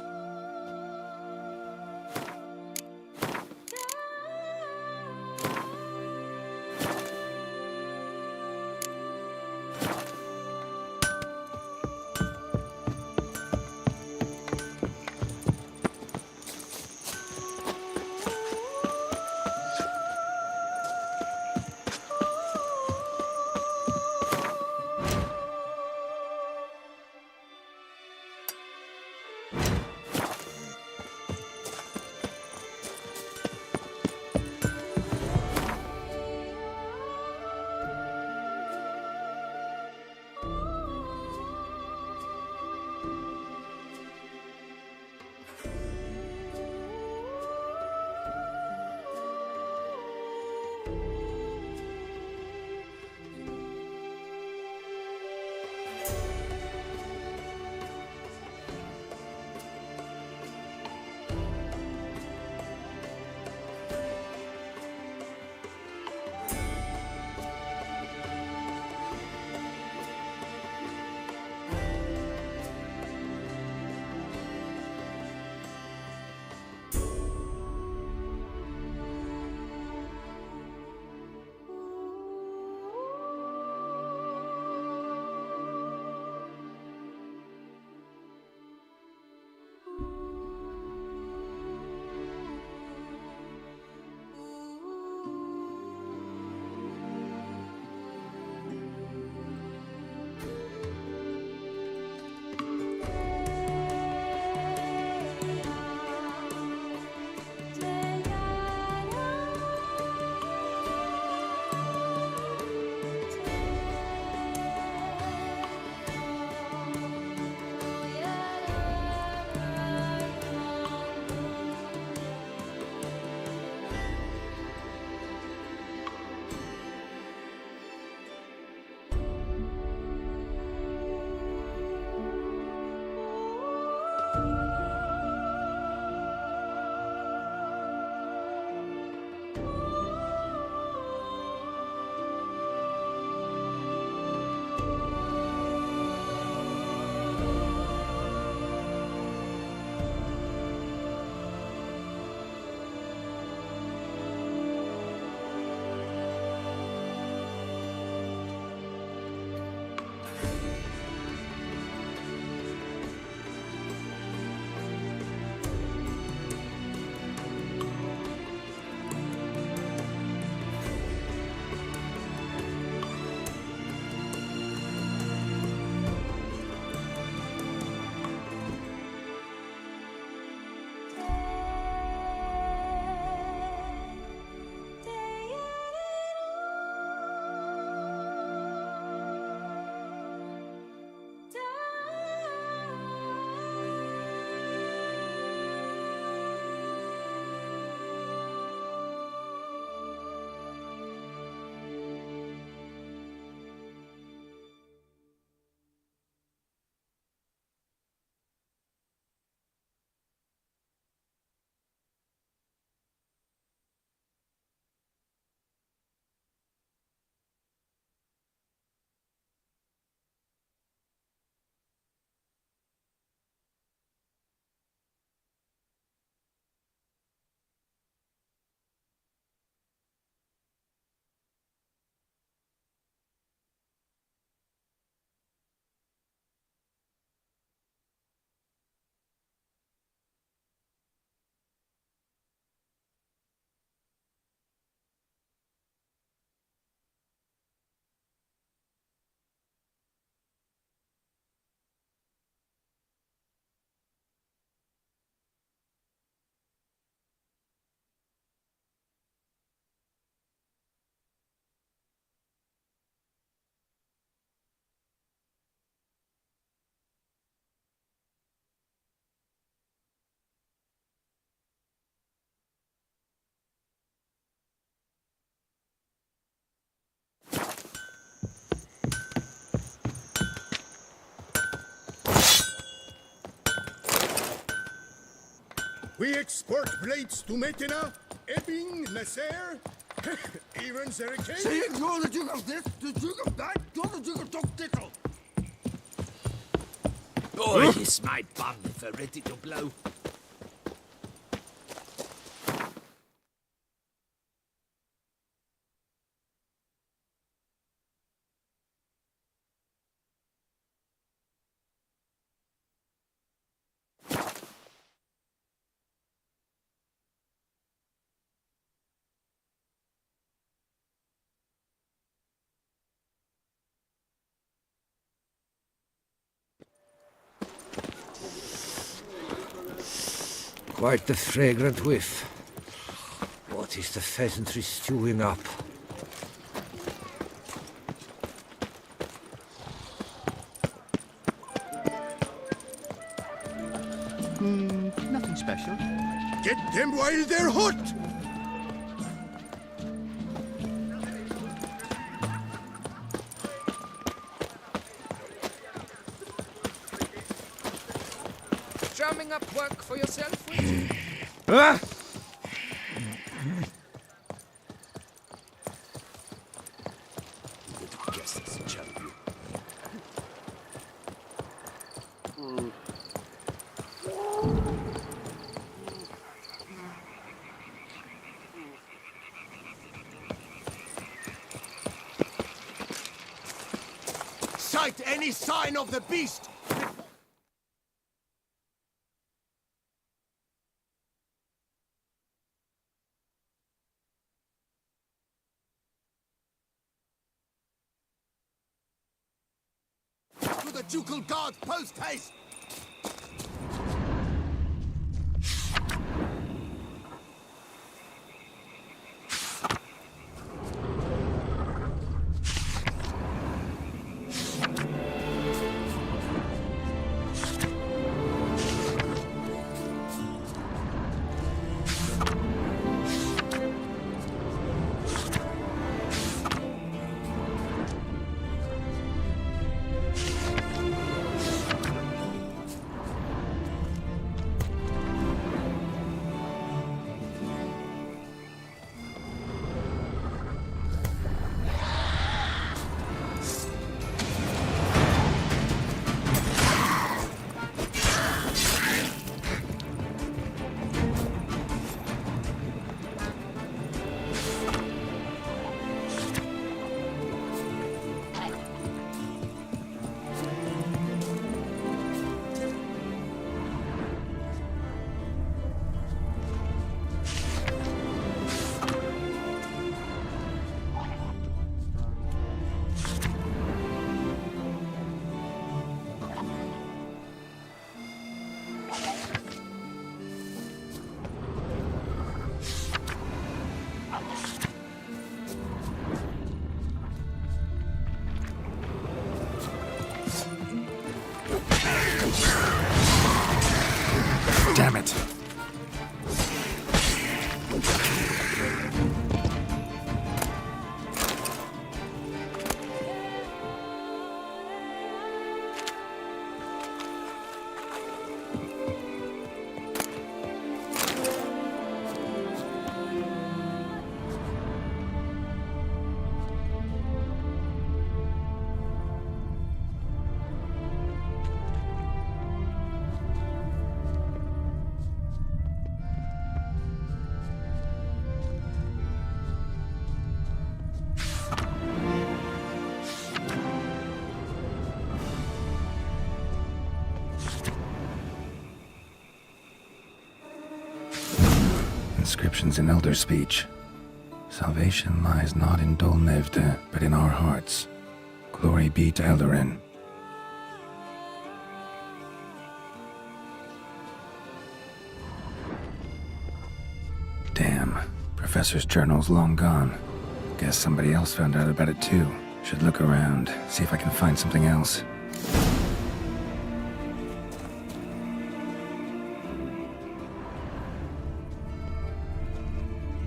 S4: We export blades to Metina, Ebbing, Nasser, even Zerikane.
S6: Saying you're the Duke of this, the Duke of that, you're the Duke of Toctittle.
S8: Oh, is my bum if we're ready to blow.
S6: Quite the fragrant whiff. What is the pheasantry stewing up?
S9: Nothing special.
S4: Get them while they're hot!
S11: Drumming up work for yourself, Richard?
S6: Ah!
S8: Guess that's a champion.
S6: Sight any sign of the beast! To the ducal guard, post haste!
S3: Damn it. Inscriptions in Elder speech. Salvation lies not in Dol Nevde, but in our hearts. Glory be to Eldarin. Damn. Professor's journal's long gone. Guess somebody else found out about it too. Should look around, see if I can find something else.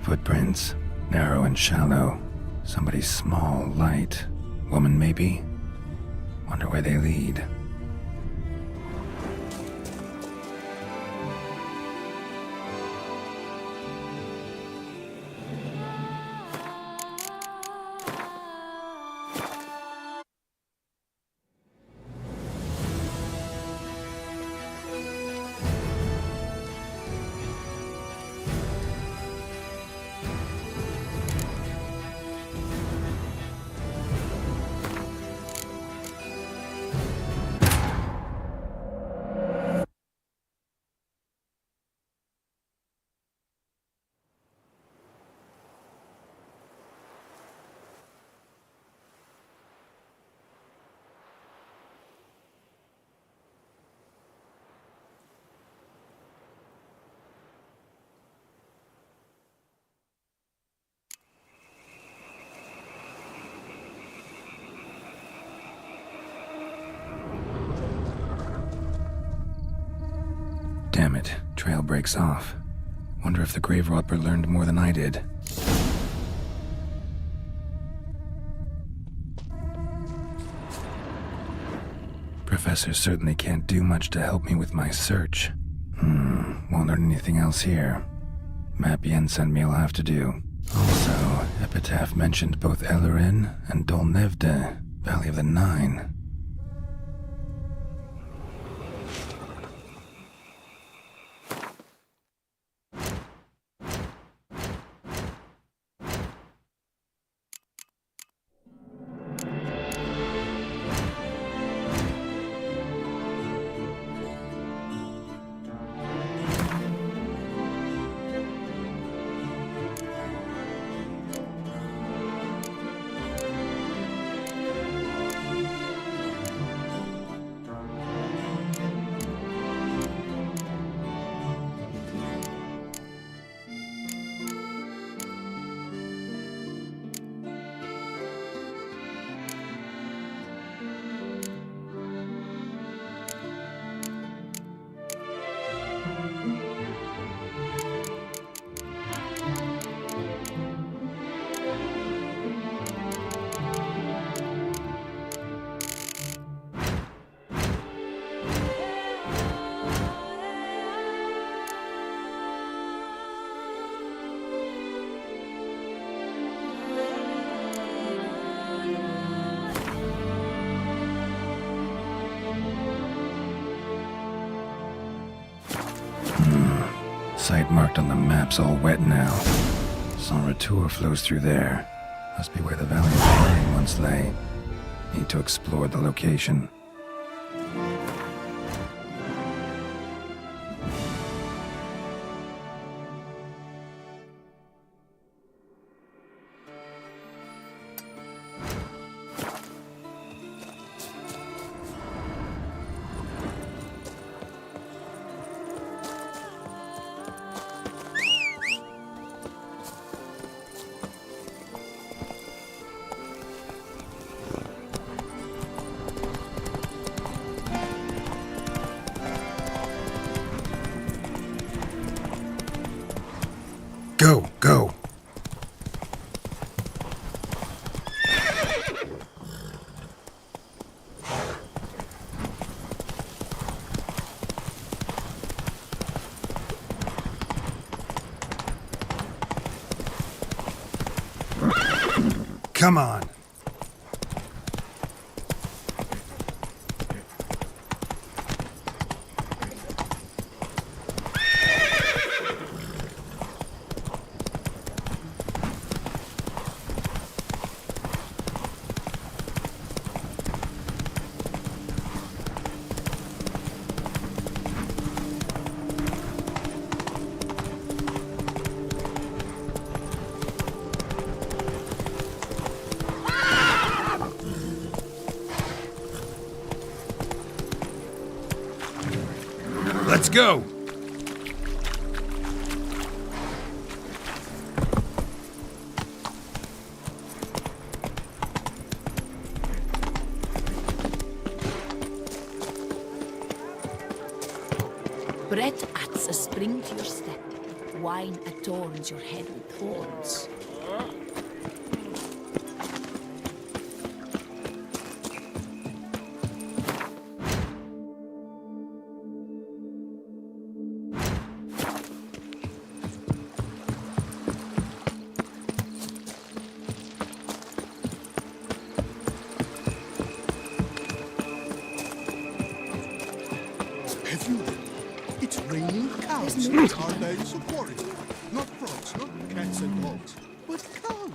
S3: Footprints. Narrow and shallow. Somebody small, light. Woman, maybe? Wonder where they lead. Damn it, trail breaks off. Wonder if the grave robber learned more than I did. Professor certainly can't do much to help me with my search. Won't learn anything else here. Map Yen sent me will have to do. Also, Epitaph mentioned both Ellerin and Dolnevde, Valley of the Nine. Site marked on the map's all wet now. Sans Retour flows through there. Must be where the Valley of the Nine once lay. Need to explore the location. Go, go. Come on. Let's go!
S5: Bread adds a spring to your step. Wine adorns your head with thorns.
S4: Have you? It's raining cows. Are they so quarry? Not frogs, not cats and dogs, but cows.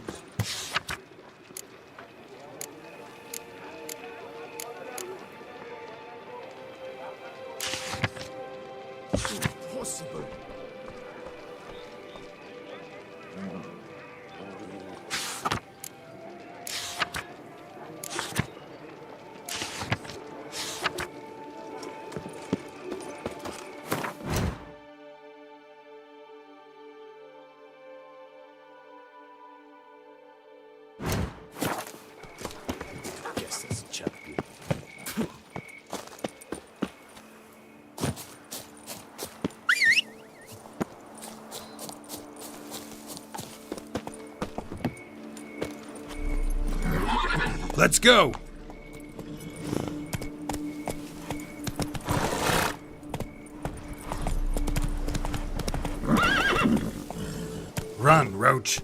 S4: Impossible.
S6: Let's go! Run, Roach.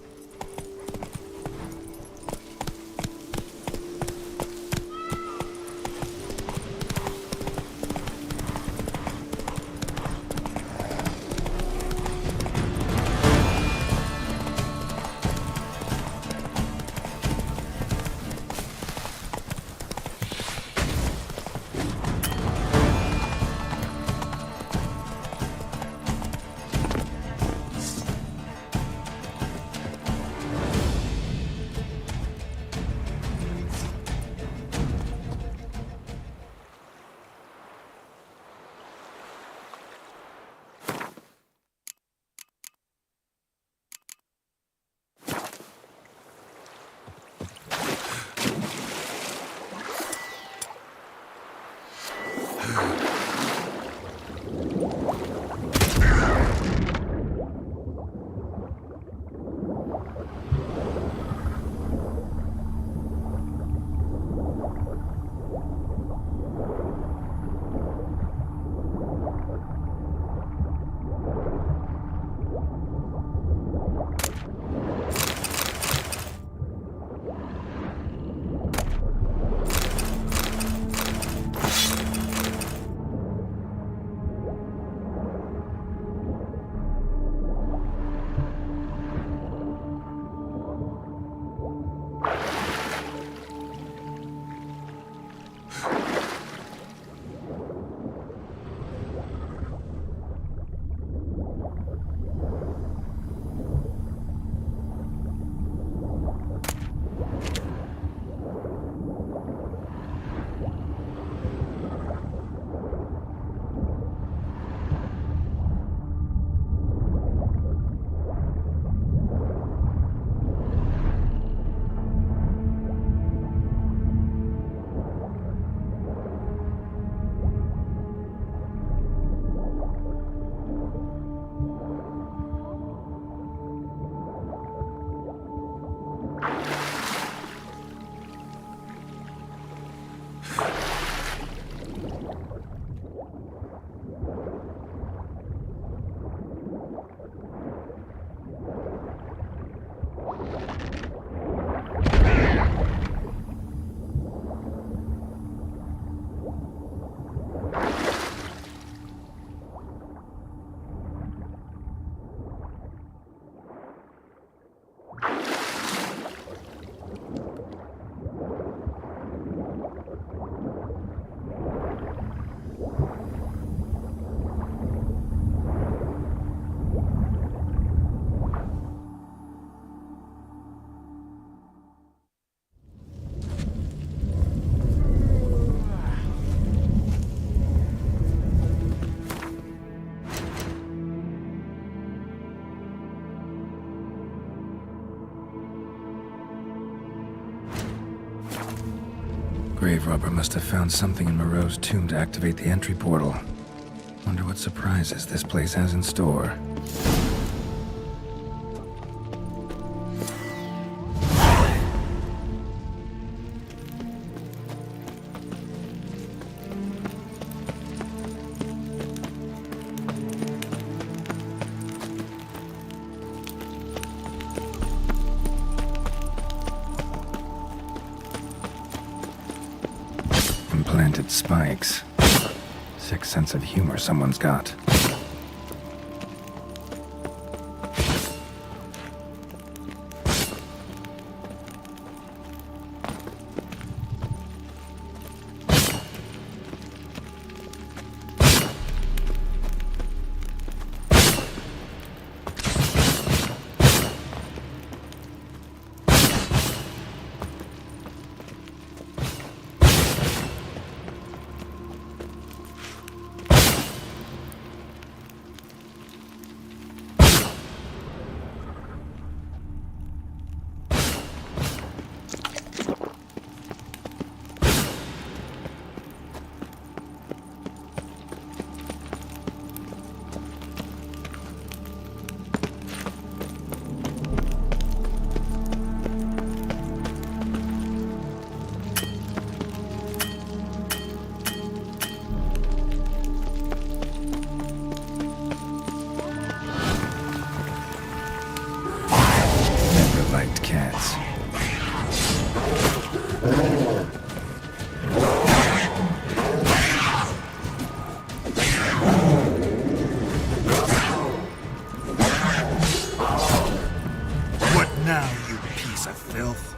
S3: Grave robber must have found something in Moreau's tomb to activate the entry portal. Wonder what surprises this place has in store. Implanted spikes. Sick sense of humor someone's got. spiked cats.
S6: What now, you piece of filth?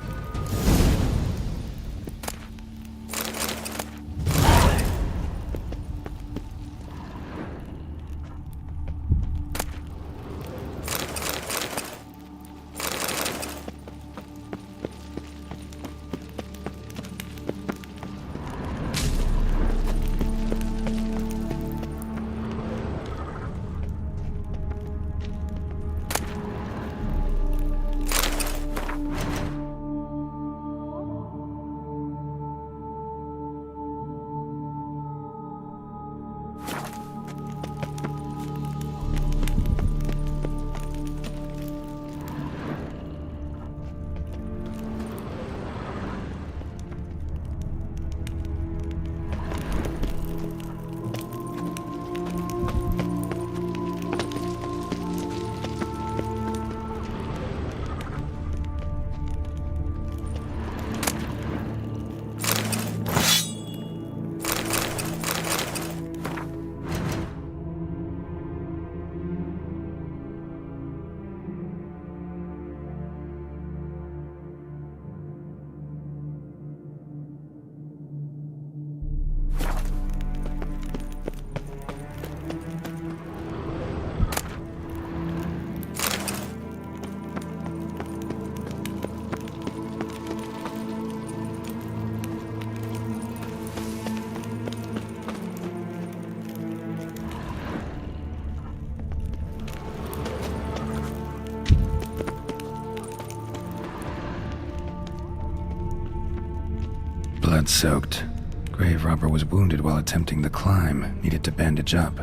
S3: Blood-soaked. Grave robber was wounded while attempting the climb. Needed to bandage up.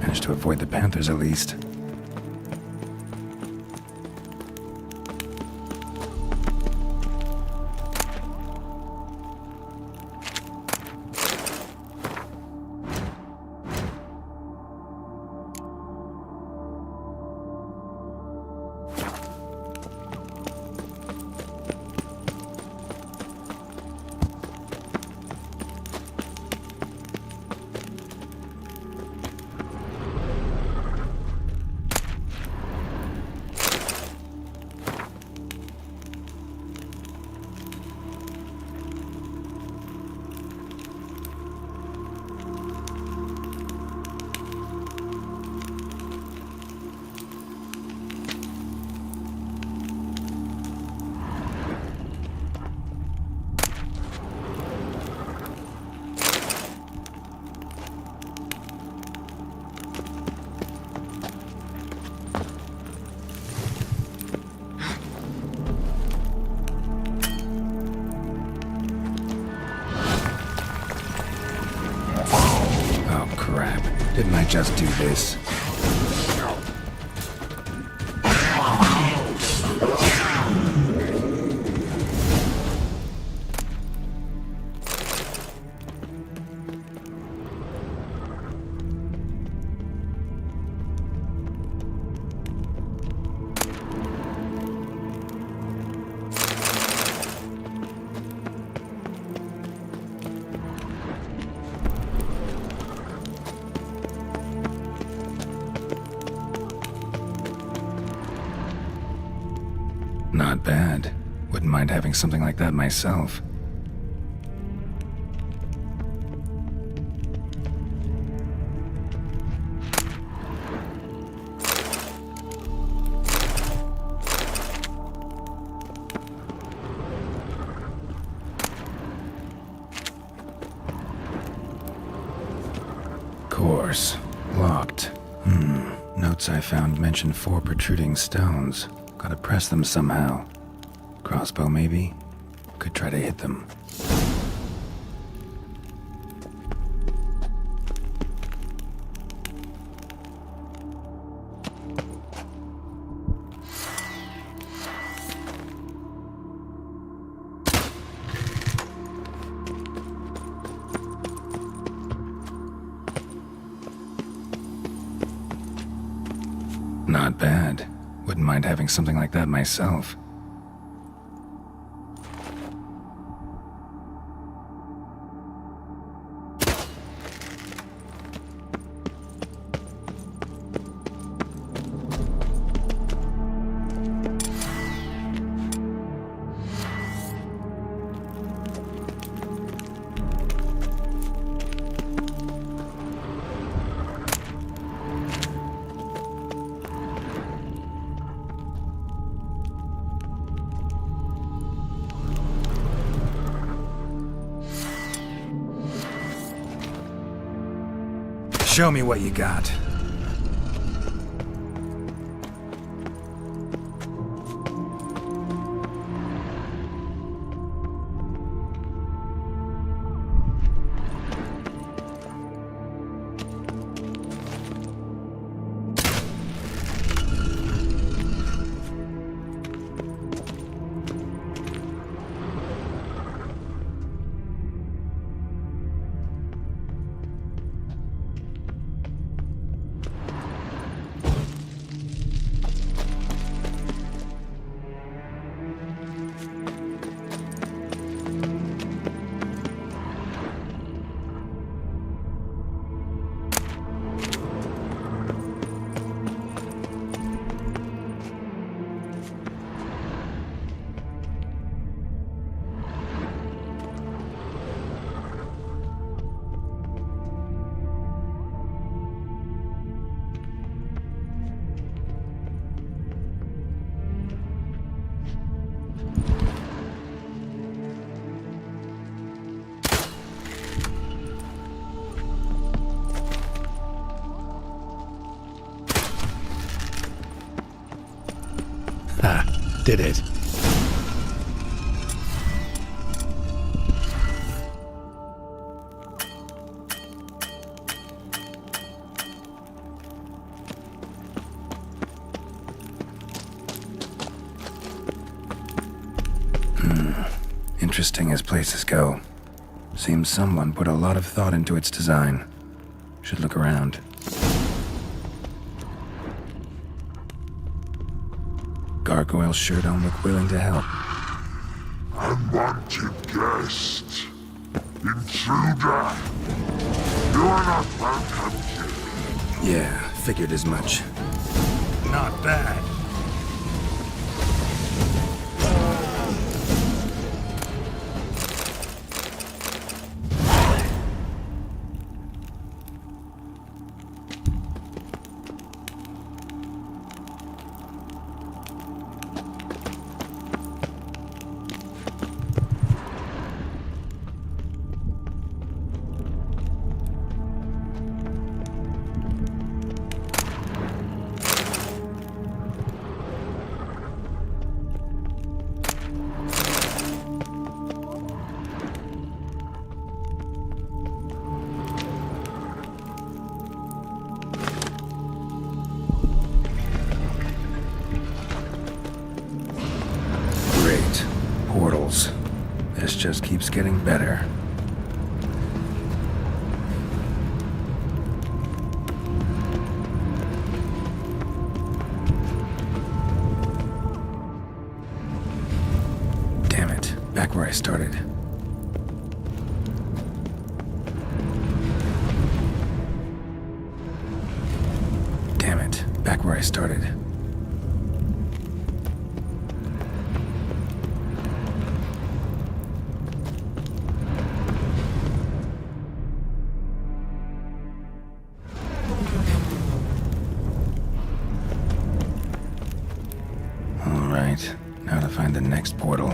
S3: Managed to avoid the Panthers at least. Didn't I just do this? Not bad. Wouldn't mind having something like that myself. Course. Locked. Notes I found mention 4 protruding stones. Gotta press them somehow. Crossbow, maybe? Could try to hit them. Not bad. Wouldn't mind having something like that myself. Show me what you got. Did it. Interesting as places go. Seems someone put a lot of thought into its design. Should look around. Gargoyles sure don't look willing to help.
S12: Unwanted guest. Intruder. You are not welcome here.
S3: Yeah, figured as much. Not bad. Portals. This just keeps getting better. Damn it, back where I started. Damn it, back where I started. Now to find the next portal.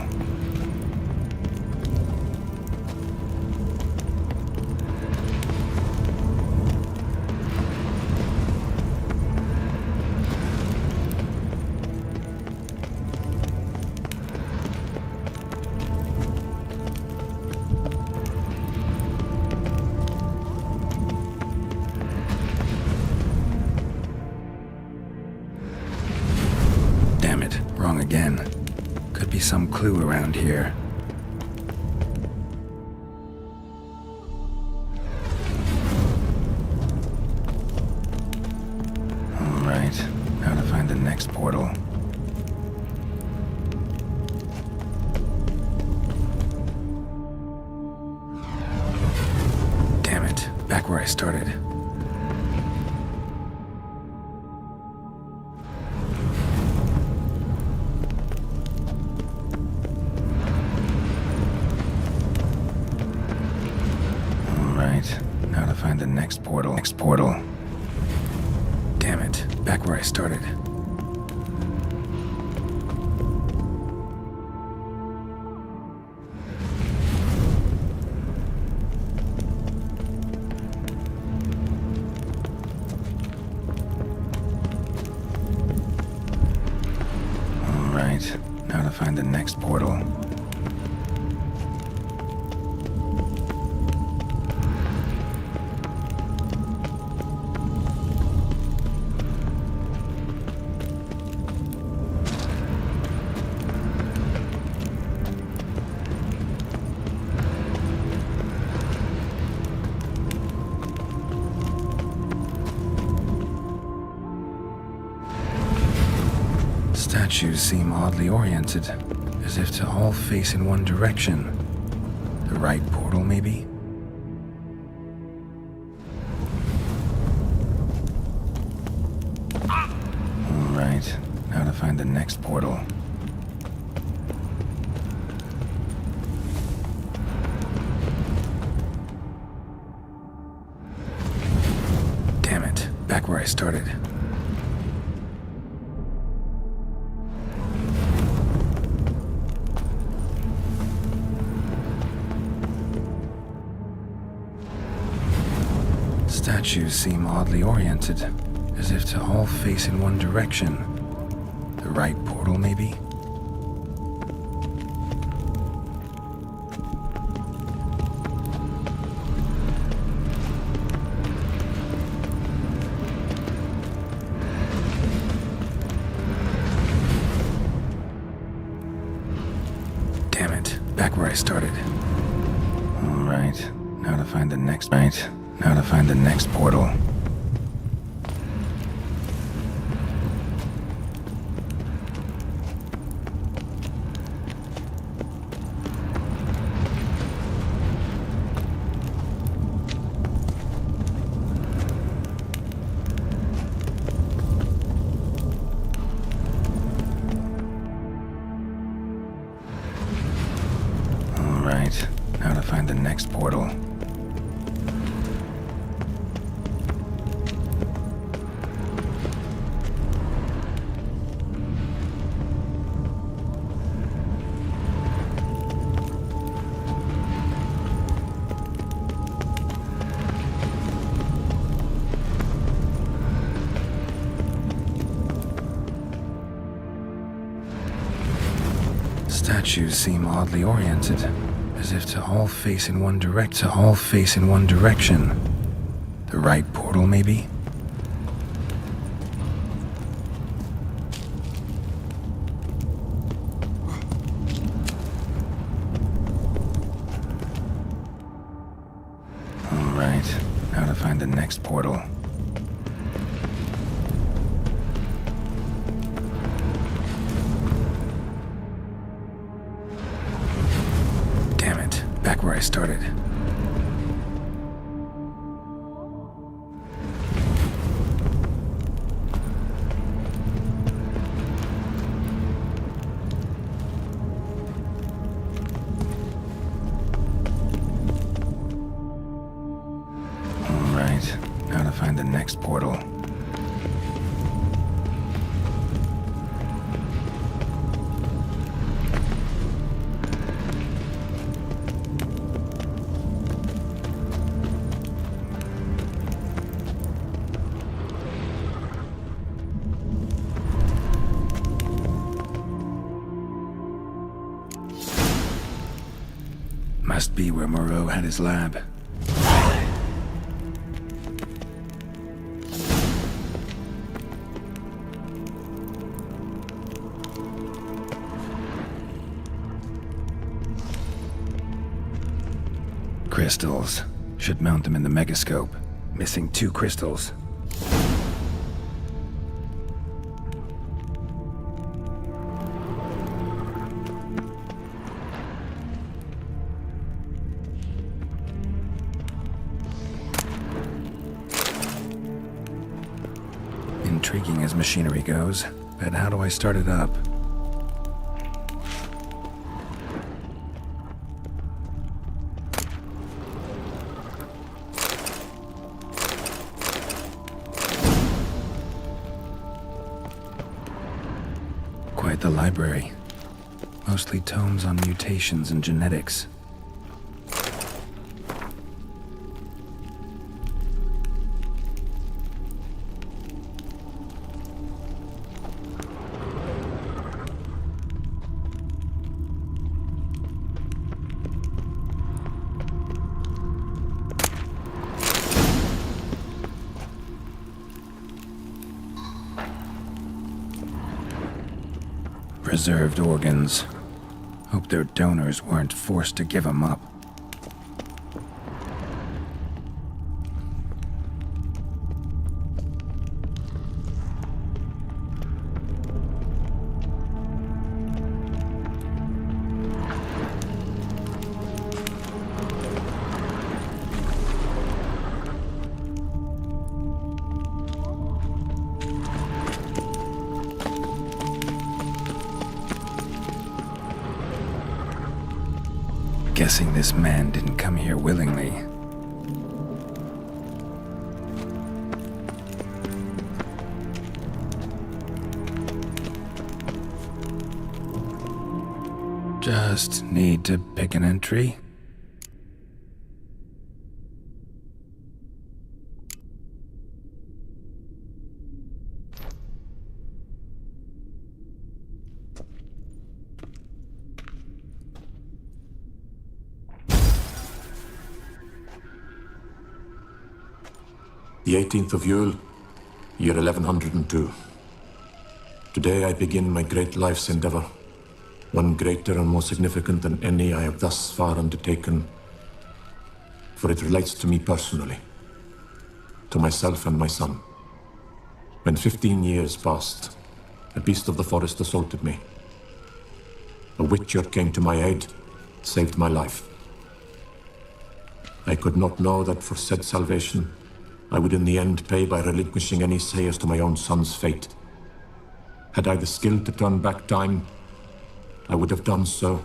S3: Damn it, wrong again. Could be some clue around here. All right, now to find the next portal. Damn it, back where I started. Now to find the next portal. Next portal. Damn it, back where I started. Alright, now to find the next portal. Statues seem oddly oriented, as if to all face in one direction. The right portal, maybe? Alright, now to find the next portal. Damn it, back where I started. Statues seem oddly oriented, as if to all face in one direction. The right portal, maybe? Damn it, back where I started. Alright, now to find the next Now to find the next portal. Alright, now to find the next portal. Statues seem oddly oriented, as if to all face in one direction. The right portal, maybe? Alright, now to find the next portal. Back where I started. Alright, now to find the next portal. Must be where Moreau had his lab. Crystals. Should mount them in the megascope. Missing 2 crystals. Intriguing as machinery goes, but how do I start it up? Quite the library. Mostly tomes on mutations and genetics. preserved organs. Hope their donors weren't forced to give them up. Guessing this man didn't come here willingly. Just need to pick an entry.
S13: The 18th of Yule, year 1102. Today I begin my great life's endeavor, one greater and more significant than any I have thus far undertaken, for it relates to me personally, to myself and my son. When 15 years passed, a beast of the forest assaulted me. A witcher came to my aid, saved my life. I could not know that for said salvation, I would in the end pay by relinquishing any say as to my own son's fate. Had I the skill to turn back time, I would have done so,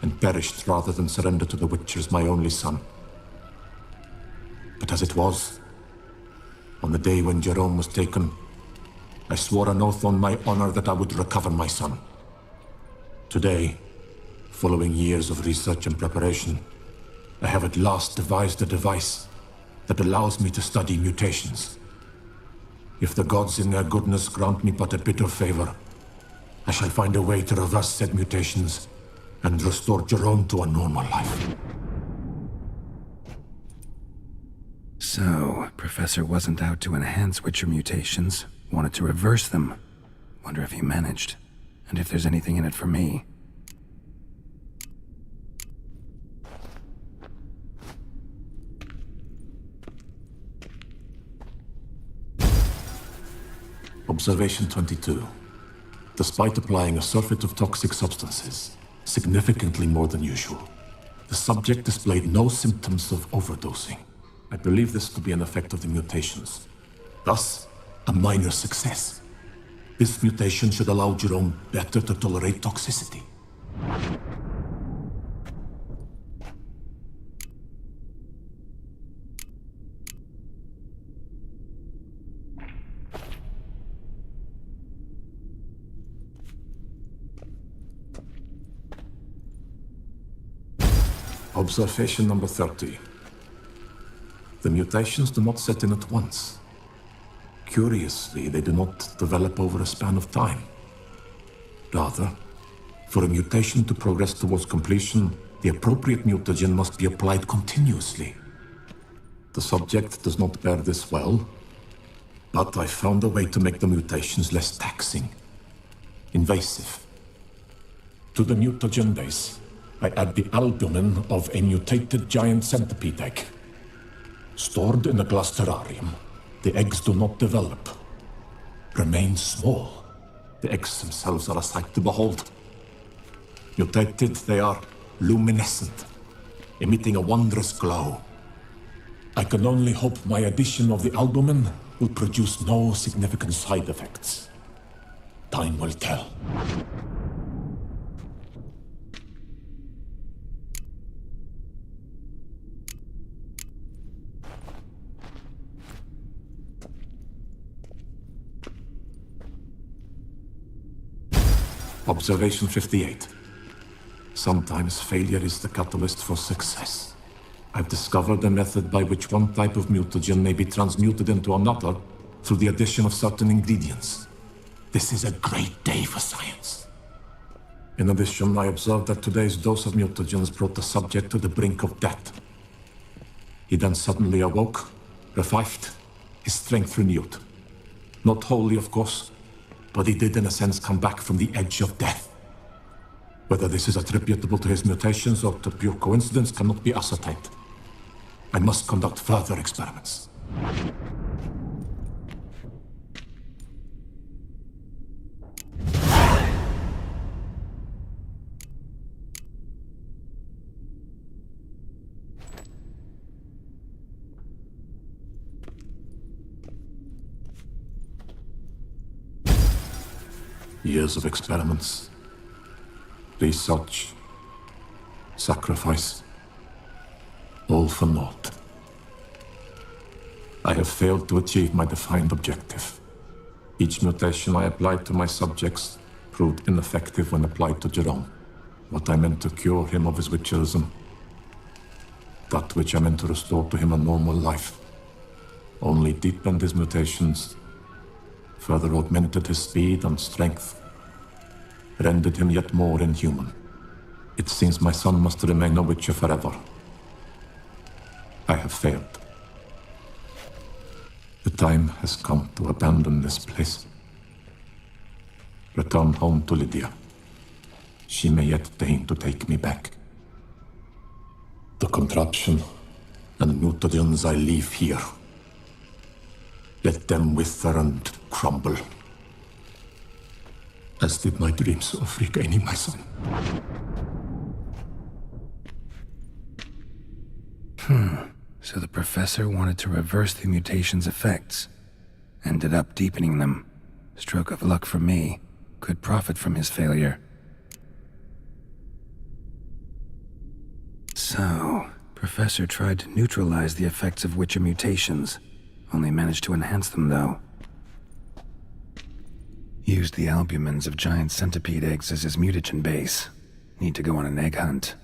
S13: and perished rather than surrender to the Witchers my only son. But as it was, on the day when Jerome was taken, I swore an oath on my honor that I would recover my son. Today, following years of research and preparation, I have at last devised a device that allows me to study mutations. If the gods in their goodness grant me but a bit of favor, I shall find a way to reverse said mutations and restore Jerome to a normal life.
S3: So, Professor wasn't out to enhance Witcher mutations, wanted to reverse them. Wonder if he managed, and if there's anything in it for me.
S13: Observation 22. Despite applying a surfeit of toxic substances, significantly more than usual, the subject displayed no symptoms of overdosing. I believe this to be an effect of the mutations. Thus, a minor success. This mutation should allow Jerome better to tolerate toxicity. Observation number 30. The mutations do not set in at once. Curiously, they do not develop over a span of time. Rather, for a mutation to progress towards completion, the appropriate mutagen must be applied continuously. The subject does not bear this well, but I found a way to make the mutations less taxing, invasive. To the mutagen base, I add the albumin of a mutated giant centipede egg. Stored in a glass terrarium, the eggs do not develop, remain small. The eggs themselves are a sight to behold. Mutated, they are luminescent, emitting a wondrous glow. I can only hope my addition of the albumin will produce no significant side effects. Time will tell. Observation 58. Sometimes failure is the catalyst for success. I've discovered a method by which one type of mutagen may be transmuted into another through the addition of certain ingredients. This is a great day for science. In addition, I observed that today's dose of mutagens brought the subject to the brink of death. He then suddenly awoke, revived, his strength renewed. Not wholly, of course, but he did in a sense come back from the edge of death. Whether this is attributable to his mutations or to pure coincidence cannot be ascertained. I must conduct further experiments. Years of experiments, research, sacrifice, all for naught. I have failed to achieve my defined objective. Each mutation I applied to my subjects proved ineffective when applied to Jerome. What I meant to cure him of his witcherism, that which I meant to restore to him a normal life, only deepened his mutations, further augmented his speed and strength, rendered him yet more inhuman. It seems my son must remain a witcher forever. I have failed. The time has come to abandon this place. Return home to Lydia. She may yet deign to take me back. The contraption and mutagens I leave here, let them wither and crumble, as did my dreams of regaining my son.
S3: So the professor wanted to reverse the mutation's effects. Ended up deepening them. Stroke of luck for me. Could profit from his failure. So, Professor tried to neutralize the effects of Witcher mutations. Only managed to enhance them, though. Used the albumins of giant centipede eggs as his mutagen base. Need to go on an egg hunt.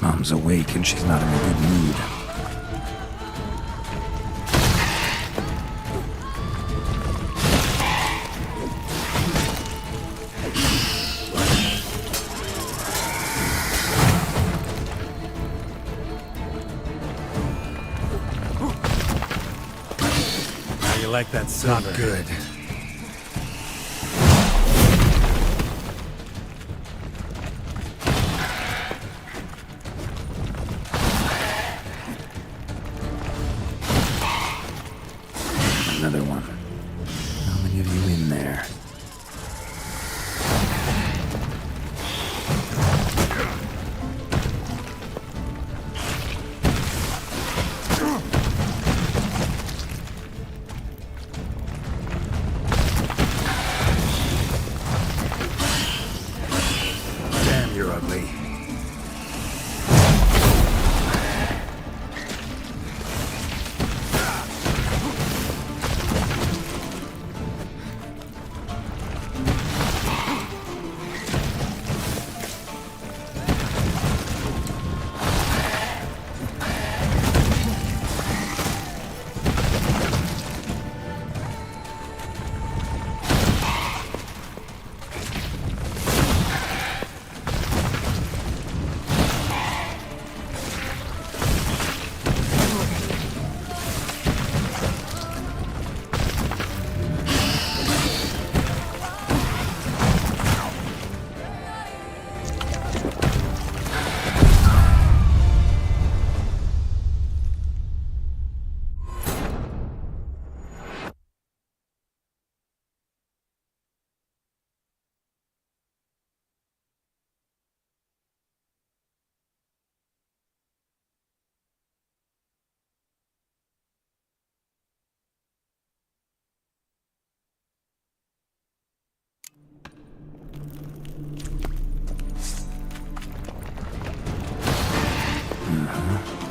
S3: Mom's awake and she's not in a good mood.
S6: How you like that silver?
S3: Not good. Another one. How many of you in there? Damn, you're ugly.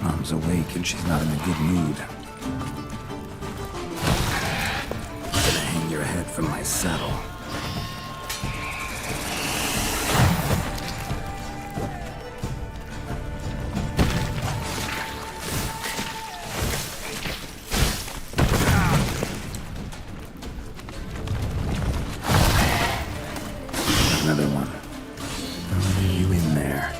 S3: Mom's awake and she's not in a good mood. Gonna hang your head from my saddle. Another one. How many of you in there?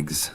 S3: eggs.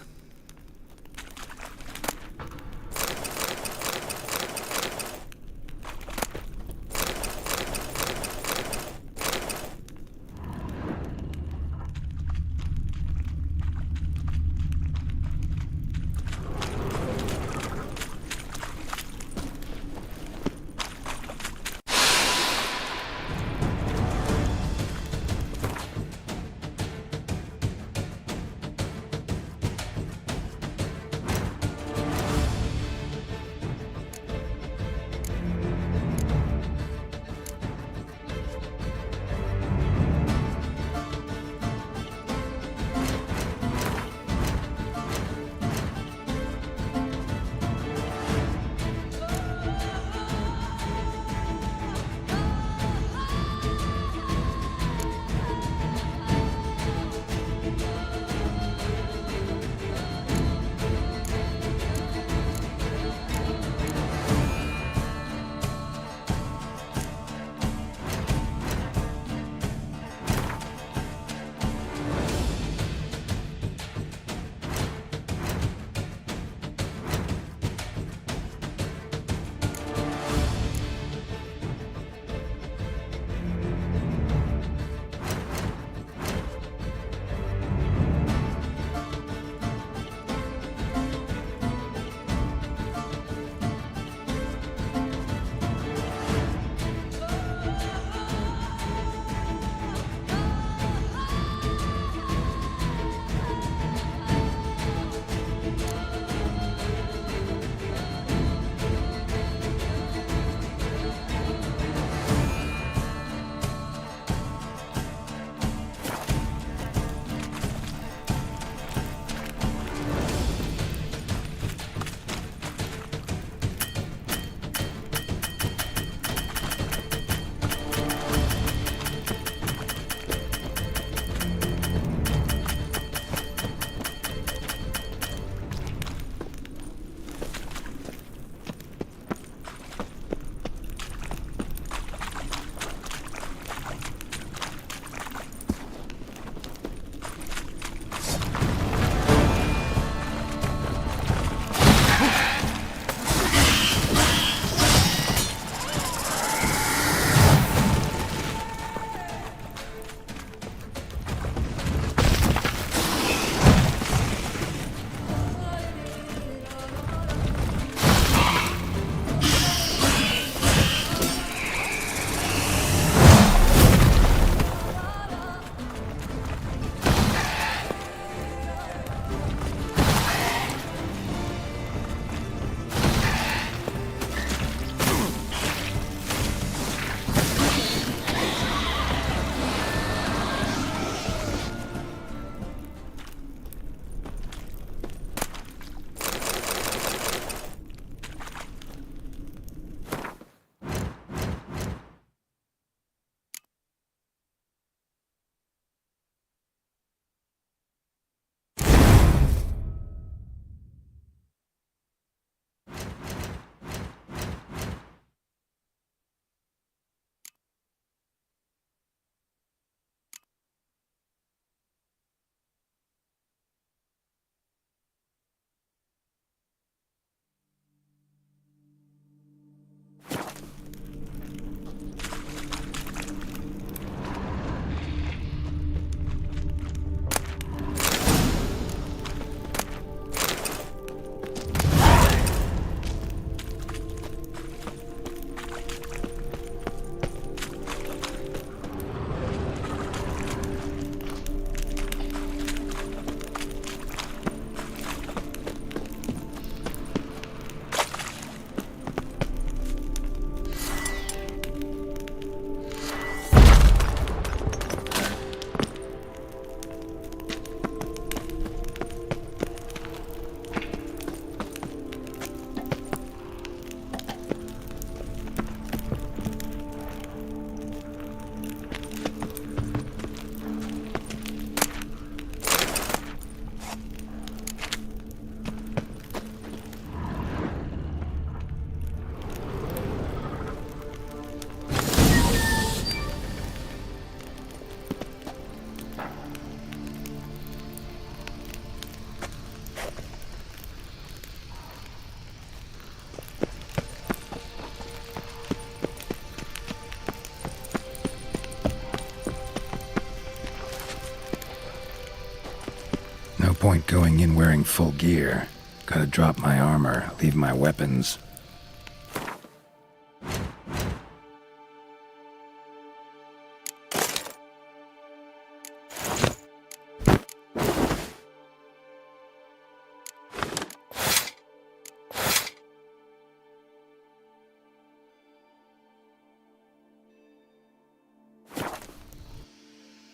S3: point going in wearing full gear. Gotta drop my armor, leave my weapons.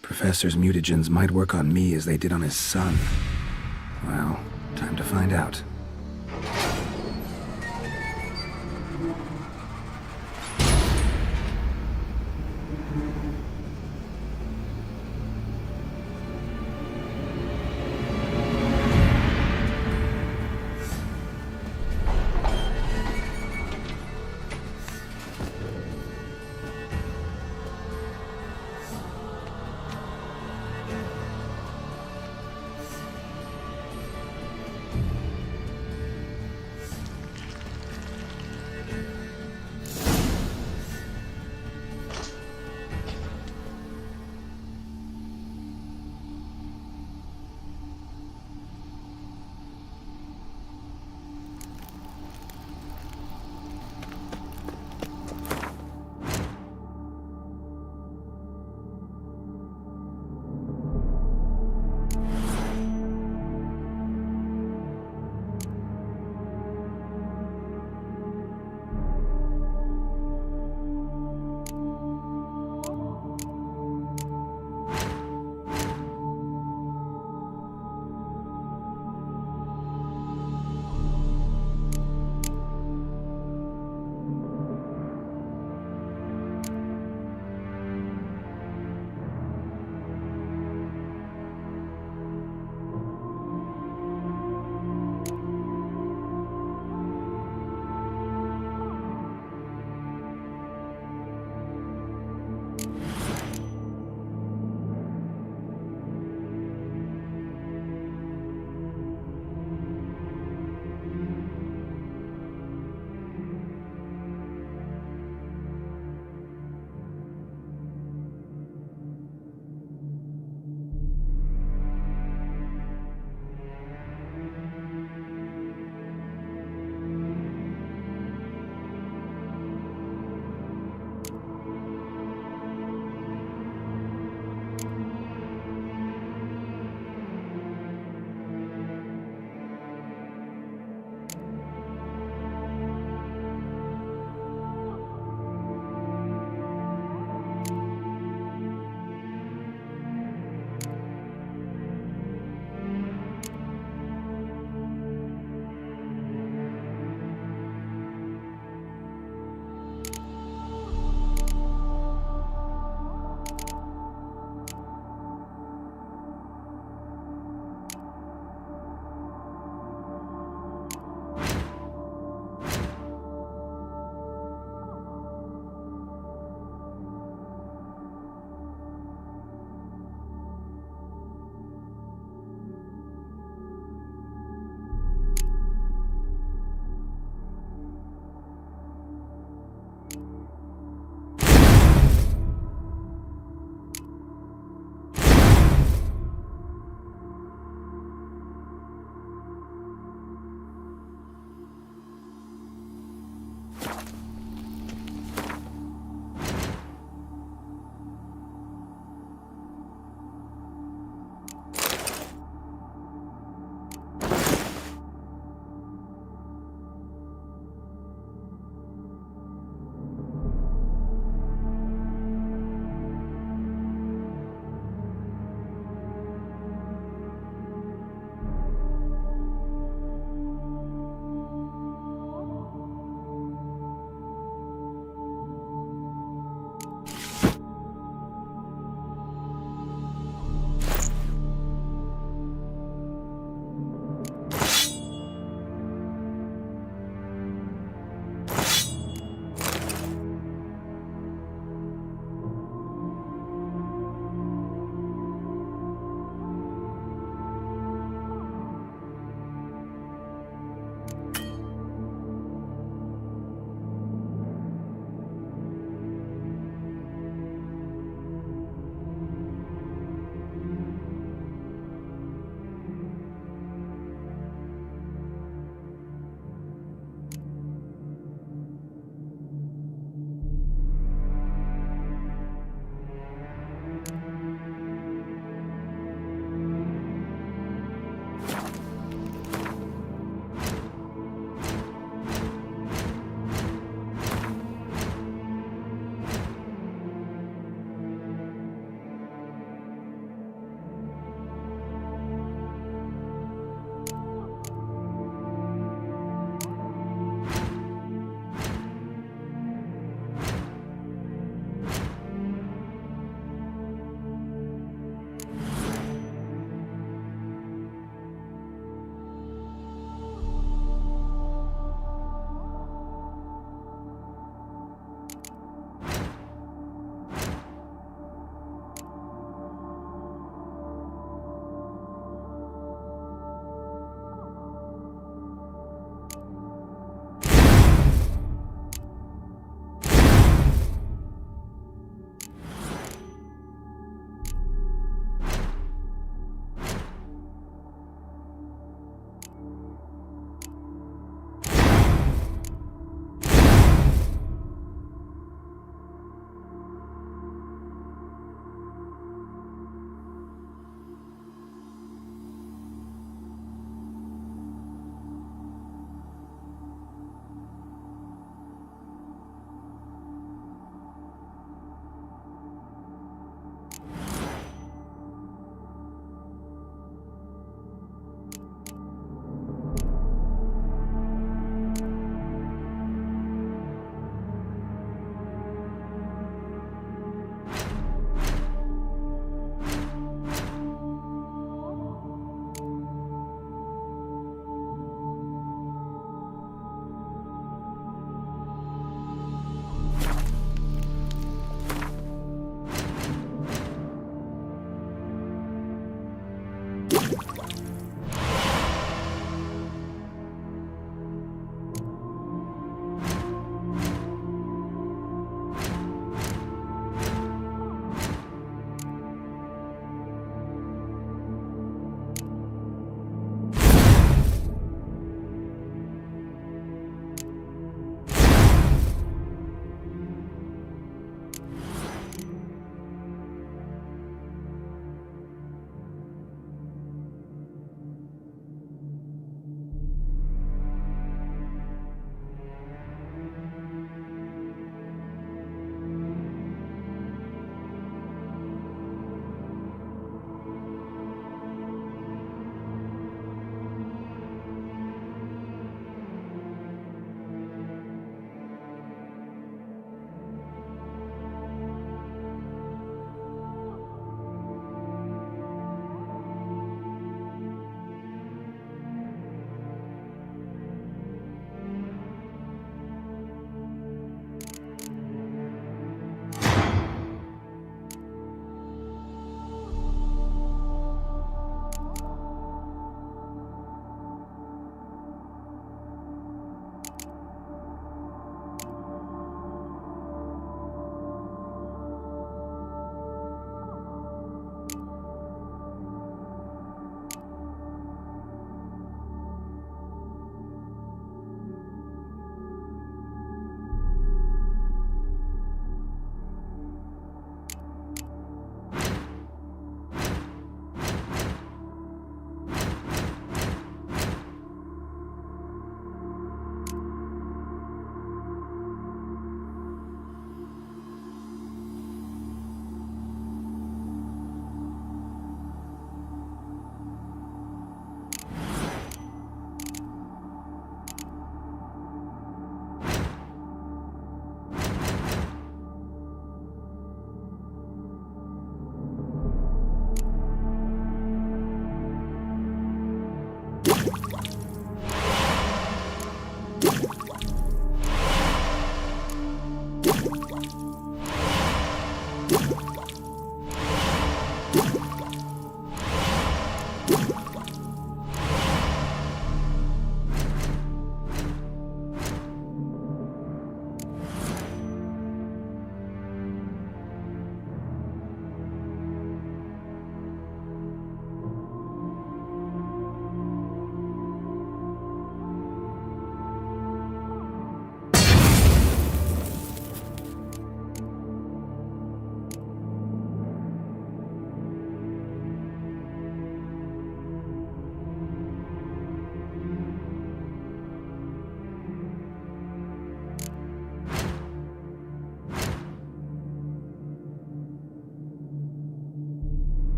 S3: Professor's mutagens might work on me as they did on his son. Well, time to find out.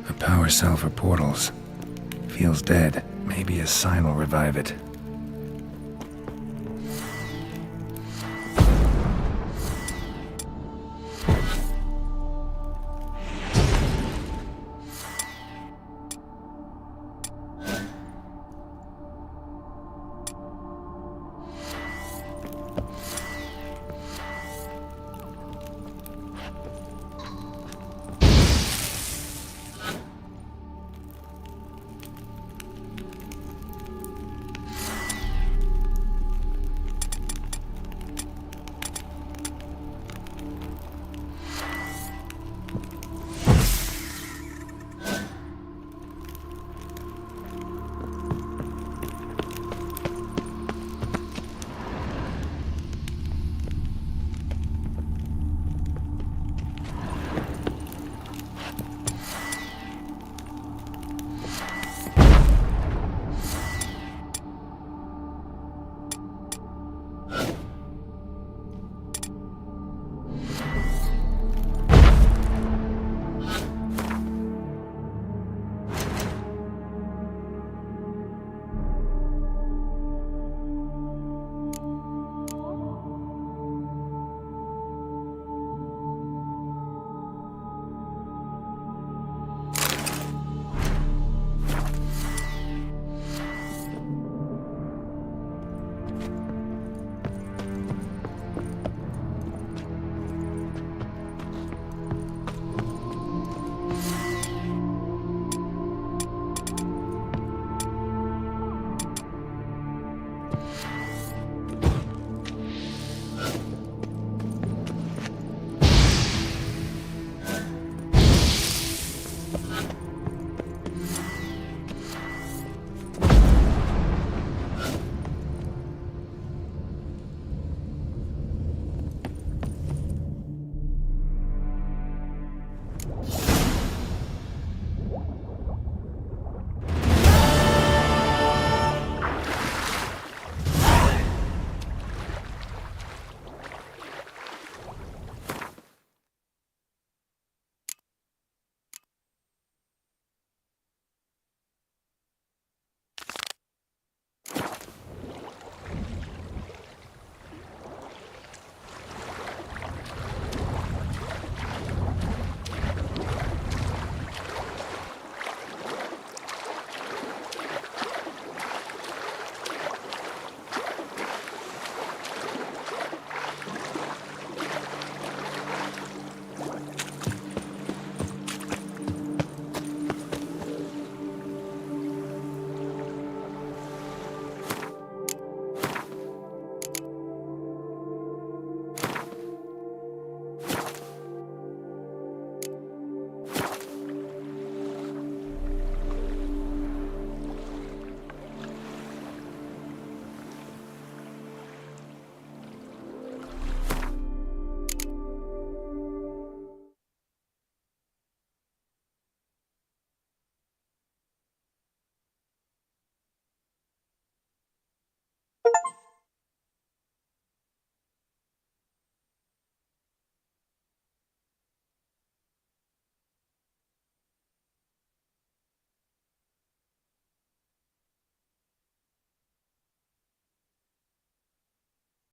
S3: A power cell for portals. Feels dead. Maybe a sign will revive it.